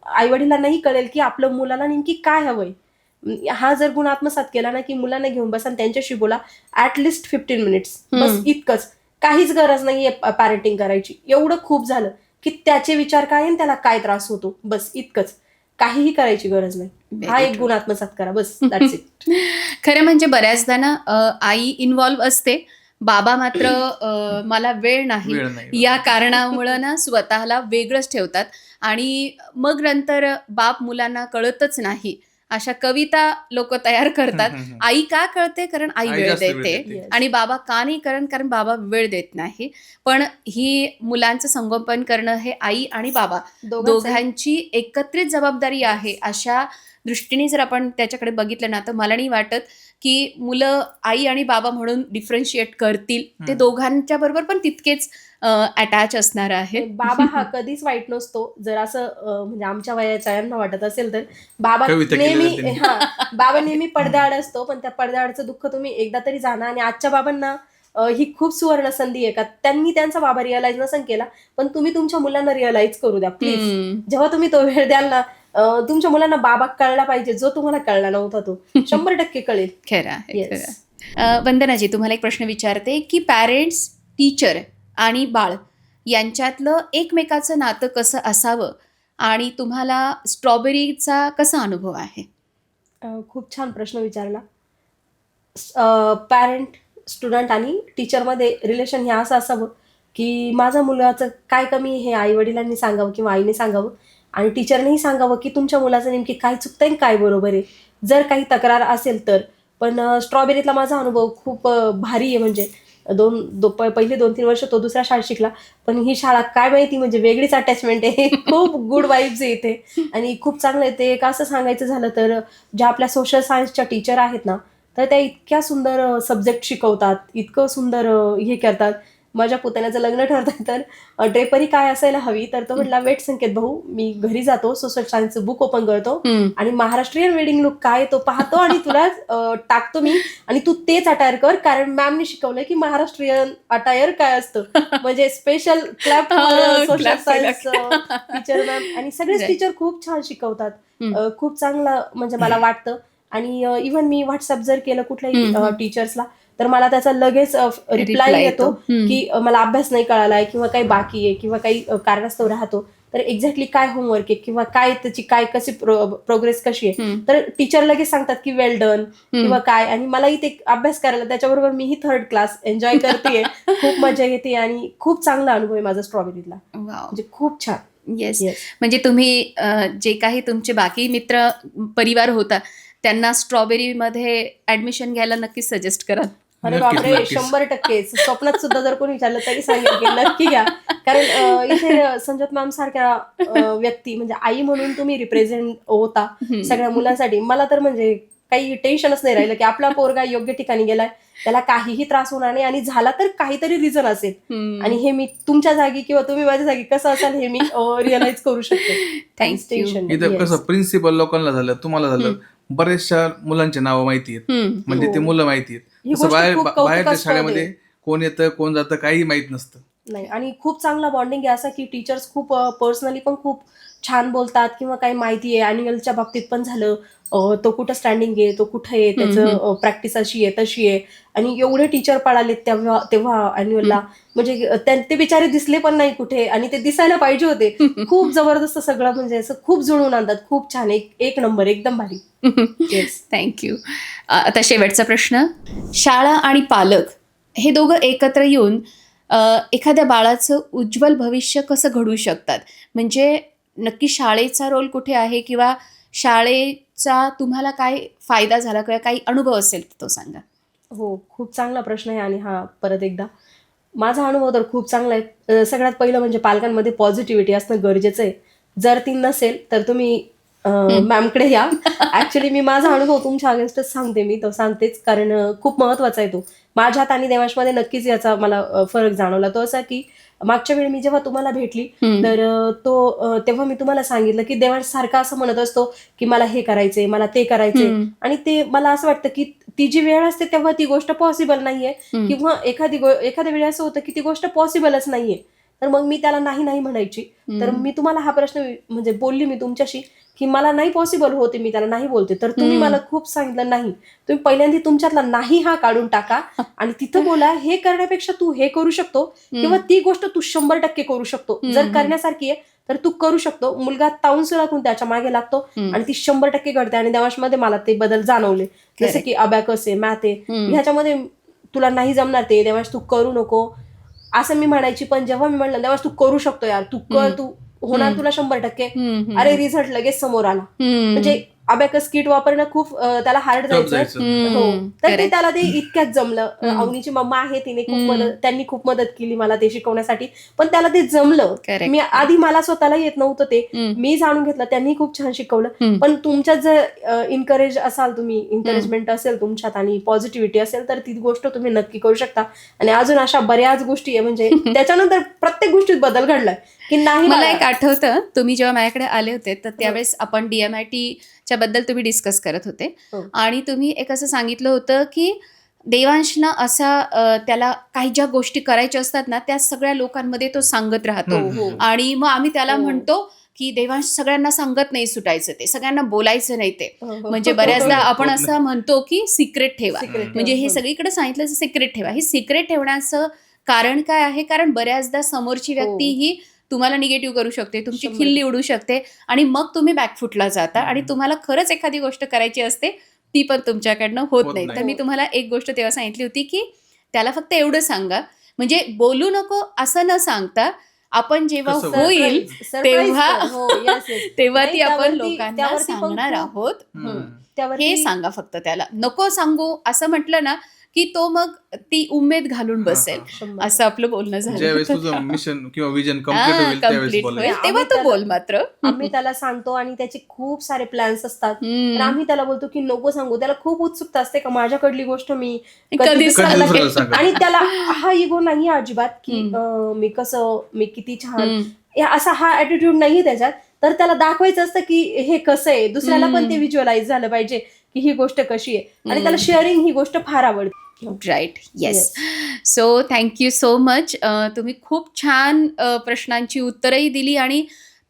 Speaker 2: आई वडिलांनाही कळेल की आपलं मुलाला नेमकी काय हवंय. हा जर गुण आत्मसात केला ना, की मुलांना घेऊन बसा आणि त्यांच्याशी बोला ऍटलिस्ट 15 मिनिट्स, बस इतकंच. काहीच गरज नाहीये पॅरेंटिंग करायची, एवढं खूप झालं की त्याचे विचार काय आणि त्याला काय त्रास होतो, बस इतकंच. काहीही करायची गरज नाही, हा एक गुण आत्मसात करा, बस दॅट्स इट.
Speaker 1: खरं म्हणजे बऱ्याचदा ना आई इन्व्हॉल्व्ह असते, बाबा मात्र मला वेळ नाही
Speaker 3: वेळ नाही.
Speaker 1: या कारणामुळं ना स्वतःला वेगळंच ठेवतात. आणि मग नंतर बाप मुलांना कळतच नाही अशा कविता लोक तयार करतात. आई का कळते? कारण आई
Speaker 3: आई
Speaker 1: वेळ
Speaker 3: जास्त वेळ
Speaker 1: देते.
Speaker 3: देते.
Speaker 1: आणि बाबा का नाही? कारण बाबा वेळ देत नाही. पण ही मुलांचं संगोपन करणं हे आई आणि बाबा दोघांची एकत्रित जबाबदारी आहे. अशा दृष्टीने जर आपण त्याच्याकडे बघितलं ना, तर मला नाही वाटत की मुलं आई आणि बाबा म्हणून डिफरन्शिएट करतील. ते दोघांच्या बरोबर पण तितकेच अटॅच असणार आहे.
Speaker 2: बाबा हा कधीच वाईट नसतो. जर असं म्हणजे आमच्या वयाच्या यांना वाटत असेल तर बाबा
Speaker 3: कविता केलेल्या
Speaker 2: नेहमी
Speaker 3: त्यांनी.
Speaker 2: बाबा नेहमी पडद्याआड असतो, पण त्या पडद्याआडचं दुःख तुम्ही एकदा तरी जाणा. आणि आजच्या बाबांना ही खूप सुवर्ण संधी आहे का त्यांनी त्यांचा बाबा रिअलाइज नसेल केला, पण तुम्ही तुमच्या मुलांना रिअलाइज करू द्या प्लीज. जेव्हा तुम्ही तो वेळ द्याल ना, तुमच्या मुलांना बाबा कळला पाहिजे, जो तुम्हाला कळला नव्हता तो 100% कळेल.
Speaker 1: खरं आहे,
Speaker 2: Yes.
Speaker 1: खरं आहे. वंदनाजी, तुम्हाला एक प्रश्न विचारते की पॅरेंट्स, टीचर आणि बाळ यांच्यातलं एकमेकाचं नातं कसं असावं आणि तुम्हाला स्ट्रॉबेरीचा कसा अनुभव आहे?
Speaker 2: खूप छान प्रश्न विचारला. पॅरेंट, स्टुडंट आणि टीचरमध्ये रिलेशन हे असं असावं की माझ्या मुलाचं काय कमी हे आई वडिलांनी सांगावं किंवा आईने सांगावं, आणि टीचरनेही सांगावं की तुमच्या मुलाचं नेमकी काय चुकतंय काय बरोबर आहे, जर काही तक्रार असेल तर. पण स्ट्रॉबेरीतला माझा अनुभव खूप भारी आहे. म्हणजे पहिले 2-3 वर्ष तो दुसऱ्या शाळेत शिकला, पण ही शाळा काय माहिती म्हणजे वेगळीच अटॅचमेंट आहे. खूप गुड वाईब्स आहे इथे आणि खूप चांगलं आहे. ते एक असं सांगायचं झालं तर ज्या आपल्या सोशल सायन्सच्या टीचर आहेत ना, तर त्या इतक्या सुंदर सब्जेक्ट शिकवतात, इतकं सुंदर हे करतात. माझ्या पुतण्याचं लग्न ठरतंय तर ड्रेपरी काय असायला हवी, तर तो म्हटला वेट संकेत भाऊ, मी घरी जातो, सोशल सायन्सचं बुक ओपन करतो आणि महाराष्ट्रीयन वेडिंग लुक काय तो पाहतो आणि तुला टाकतो मी, आणि तू तेच अटायर कर, कारण मॅमने शिकवलंय की महाराष्ट्रीयन अटायर काय असतं. म्हणजे special clap social science teacher ma'am. आणि सगळेच टीचर खूप छान शिकवतात, खूप चांगलं म्हणजे मला वाटतं. आणि इव्हन मी व्हॉट्सअप जर केलं कुठल्याही टीचर्सला, तर मला त्याचा लगेच रिप्लाय येतो की मला अभ्यास नाही कळालाय किंवा काही बाकी आहे किंवा काही कारणास्तव राहतो, तर एक्झॅक्टली काय होमवर्क आहे किंवा काय त्याची काय कशी प्रोग्रेस कशी आहे, तर टीचर लगेच सांगतात की वेल डन किंवा काय. आणि मलाही ते अभ्यास करायला त्याच्याबरोबर मीही 3rd क्लास एन्जॉय करते, खूप मजा येते आणि खूप चांगला अनुभव आहे माझा स्ट्रॉबेरीतला. म्हणजे खूप छान.
Speaker 1: येस. म्हणजे तुम्ही जे काही तुमचे बाकी मित्र परिवार होता त्यांना स्ट्रॉबेरीमध्ये ऍडमिशन घ्यायला नक्कीच सजेस्ट कराल?
Speaker 2: अरे बापरे, 100%. स्वप्नात सुद्धा जर कोणी विचारलं तरी सांगेल की नक्की घ्या. कारण इथे संजोत मॅम सारख्या व्यक्ती म्हणजे आई म्हणून तुम्ही रिप्रेझेंट होता सगळ्या मुलांसाठी. मला तर म्हणजे काही टेन्शनच नाही राहिलं की आपला पोरगा योग्य ठिकाणी गेलाय, त्याला काहीही त्रास होणार नाही, आणि झाला तर काहीतरी रिझन असेल. आणि हे मी तुमच्या जागी किंवा तुम्ही माझ्या जागी कसं असाल हे मी रिअलाइज करू शकते.
Speaker 1: थँक्यू.
Speaker 3: इथं कसं प्रिन्सिपल लोकांना झालं, तुम्हाला झालं, बरेचशा मुलांची नावं माहिती आहेत, म्हणजे ते मुलं माहिती आहेत. तसं बाहेरच्या शाळेमध्ये कोण येतं कोण जातं काही माहित नसतं.
Speaker 2: नाही, आणि खूप चांगला बॉन्डिंग आहे असा की टीचर्स खूप पर्सनली पण खूप छान बोलतात किंवा काही माहिती आहे. अॅन्युअलच्या बाबतीत पण झालं, तो कुठं स्टँडिंग आहे, तो कुठं आहे, त्याचं प्रॅक्टिस अशी आहे तशी आहे. आणि एवढे टीचर पळाले तेव्हा अॅन्युअलला, म्हणजे ते बिचारे दिसले पण नाही कुठे, आणि ते दिसायला पाहिजे होते. खूप जबरदस्त सगळं, म्हणजे असं खूप जुळून आणतात. खूप छान, एक नंबर, एकदम भारी.
Speaker 1: थँक्यू. आता शेवटचा प्रश्न. शाळा आणि पालक हे दोघं एकत्र येऊन एखाद्या बाळाचं उज्ज्वल भविष्य कसं घडवू शकतात? म्हणजे नक्की शाळेचा रोल कुठे आहे किंवा शाळेचा तुम्हाला काय फायदा झाला किंवा काही अनुभव असेल तर तो सांगा.
Speaker 2: हो, खूप चांगला प्रश्न आहे. आणि हा परत एकदा माझा अनुभव तर खूप चांगला आहे. सगळ्यात पहिलं म्हणजे पालकांमध्ये पॉझिटिव्हिटी असणं गरजेचं आहे. जर ती नसेल तर तुम्ही मॅमकडे या. ऍक्च्युली मी माझा अनुभव तुमच्या अगेन्स्टच सांगते, मी तो सांगतेच कारण खूप महत्वाचा आहे तो. माझ्यात आणि देवांशमध्ये नक्कीच याचा मला फरक जाणवला. तो असा की मागच्या वेळी मी जेव्हा तुम्हाला भेटली तर तेव्हा मी तुम्हाला सांगितलं की देवांश सारखा असं म्हणत असतो की मला हे करायचंय, मला ते करायचंय, आणि ते मला असं वाटतं की ती जी वेळ असते तेव्हा ती गोष्ट पॉसिबल नाहीये, किंवा एखाद्या वेळी असं होतं की ती गोष्ट पॉसिबलच नाहीये. तर मग मी त्याला नाही नाही म्हणायची. तर मी तुम्हाला हा प्रश्न म्हणजे बोलली मी तुमच्याशी की मला नाही पॉसिबल होते, मी त्याला नाही बोलते. तर तुम्ही मला खूप सांगितलं नाही, तुम्ही पहिल्यांदा तुमच्यातला नाही हा काढून टाका आणि तिथं बोला हे करण्यापेक्षा तू हे करू शकतो, किंवा ती गोष्ट तू 100% करू शकतो. जर करण्यासारखी आहे तर तू करू शकतो. मुलगा ताऊन राखून त्याच्या मागे लागतो आणि ती 100% घडते. आणि देवांशमध्ये मला ते बदल जाणवले, जसं की अबॅकस आहे, मॅथ आहे, ह्याच्यामध्ये तुला नाही जमणार ते देवांश, तू करू नको असं मी म्हणायची. पण जेव्हा मी म्हणलं देवांश तू करू शकतो यार, तू कर, तू होणार तुला 100%, अरे रिझल्ट लगेच समोर आला. म्हणजे अबॅकस किट वापरणं खूप त्याला हार्ड जायचं. हो, तर ते त्याला ते इतक्यात जमलं. अवनीची मम्मा आहे, तिने त्यांनी खूप मदत केली मला ते शिकवण्यासाठी, पण त्याला ते जमलं. मी आधी मला स्वतःला येत नव्हतं ते, मी जाणून घेतलं, त्यांनी खूप छान शिकवलं. पण तुमच्यात जर इन्करेज असाल, तुम्ही इन्करेजमेंट असेल तुमच्यात आणि पॉझिटिव्हिटी असेल तर ती गोष्ट तुम्ही नक्की करू शकता. आणि अजून अशा बऱ्याच गोष्टी आहे, म्हणजे त्याच्यानंतर प्रत्येक गोष्टीत बदल घडलाय की नाही.
Speaker 1: मला एक आठवतं, तुम्ही जेव्हा माझ्याकडे आले होते तर त्यावेळेस आपण DMIT च्या बद्दल तुम्ही डिस्कस करत होते आणि तुम्ही एक असं सांगितलं होतं की देवांशना असा त्याला काही ज्या गोष्टी करायच्या असतात ना त्या सगळ्या लोकांमध्ये तो सांगत राहतो. आणि मग आम्ही त्याला म्हणतो की देवांश सगळ्यांना सांगत नाही सुटायचं, ते सगळ्यांना बोलायचं नाही ते. म्हणजे बऱ्याचदा आपण असं म्हणतो की सिक्रेट ठेवा, म्हणजे हे सगळीकडे सांगितलं सिक्रेट ठेवा. हे सिक्रेट ठेवण्याचं कारण काय आहे? कारण बऱ्याचदा समोरची व्यक्ती ही तुम्हाला निगेटिव्ह करू शकते, तुमची खिल्ली उडू शकते आणि मग तुम्ही बॅकफुटला जाता आणि तुम्हाला खरंच एखादी गोष्ट करायची असते ती पण तुमच्याकडनं होत नाही. तर मी तुम्हाला एक गोष्ट तेव्हा सांगितली होती की त्याला फक्त एवढं सांगा, म्हणजे बोलू नको असं न सांगता आपण जेव्हा होईल तेव्हा ती आपण लोकांना सांगणार आहोत, हे सांगा फक्त त्याला. नको सांगू असं म्हटलं ना की तो मग ती उमेद घालून बसेल. असं आपलं बोलणं झालं.
Speaker 3: ज्यावेळेस तुझं मिशन किंवा विजन कंप्लीट होईल
Speaker 1: तेव्हा तो बोल. मात्र
Speaker 2: आम्ही त्याला सांगतो आणि त्याचे खूप सारे प्लॅन्स असतात, तर आम्ही त्याला बोलतो की नको सांगू. त्याला खूप उत्सुकता असते का माझ्याकडली गोष्ट मी कधी. आणि त्याला हा इगो नाही अजिबात की मी किती छान, असा हा ऍटिट्यूड नाही त्याच्यात. तर त्याला दाखवायचं असतं की हे कसं आहे, दुसऱ्याला पण ते व्हिज्युअलाइज झालं पाहिजे की ही गोष्ट कशी आहे. आणि त्याला शेअरिंग ही गोष्ट फार आवडते.
Speaker 1: Right, yes. So thank you so much. तुम्ही खूप छान प्रश्नांची उत्तरही दिली आणि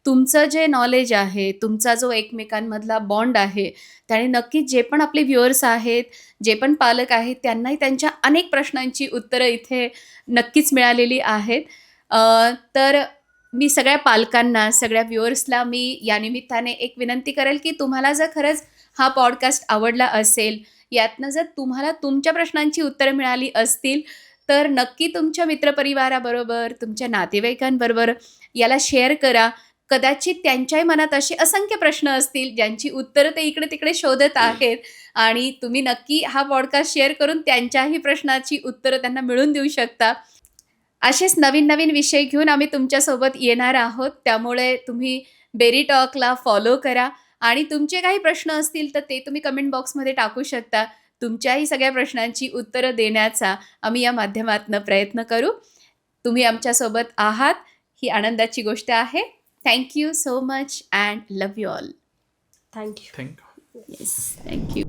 Speaker 1: तुमचं जे नॉलेज आहे, तुमचा जो एकमेकांमधला बॉन्ड आहे, त्याने नक्कीच जे पण आपले व्ह्युअर्स आहेत, जे पण पालक आहेत, त्यांनाही त्यांच्या अनेक प्रश्नांची उत्तरं इथे नक्कीच मिळालेली आहेत. तर मी सगळ्या पालकांना, सगळ्या व्ह्युअर्सला मी या निमित्ताने एक विनंती करेल की तुम्हाला जर खरंच हा पॉडकास्ट आवडला असेल, यातनं जर तुम्हाला तुमच्या प्रश्नांची उत्तरं मिळाली असतील तर नक्की तुमच्या मित्रपरिवाराबरोबर, तुमच्या नातेवाईकांबरोबर याला शेअर करा. कदाचित त्यांच्याही मनात असे असंख्य प्रश्न असतील ज्यांची उत्तरं ते इकडे तिकडे शोधत आहेत आणि तुम्ही नक्की हा पॉडकास्ट शेअर करून त्यांच्याही प्रश्नाची उत्तरं त्यांना मिळवून देऊ शकता. असेच नवीन नवीन विषय घेऊन आम्ही तुमच्यासोबत येणार आहोत. त्यामुळे तुम्ही बेरी टॉकला फॉलो करा आणि तुमचे काही प्रश्न असतील तर ते तुम्ही कमेंट बॉक्समध्ये टाकू शकता. तुमच्याही सगळ्या प्रश्नांची उत्तरं देण्याचा आम्ही या माध्यमातून प्रयत्न करू. तुम्ही आमच्यासोबत आहात ही आनंदाची गोष्ट आहे. Thank you so much and love you all.
Speaker 2: Thank you.
Speaker 1: Yes, thank you.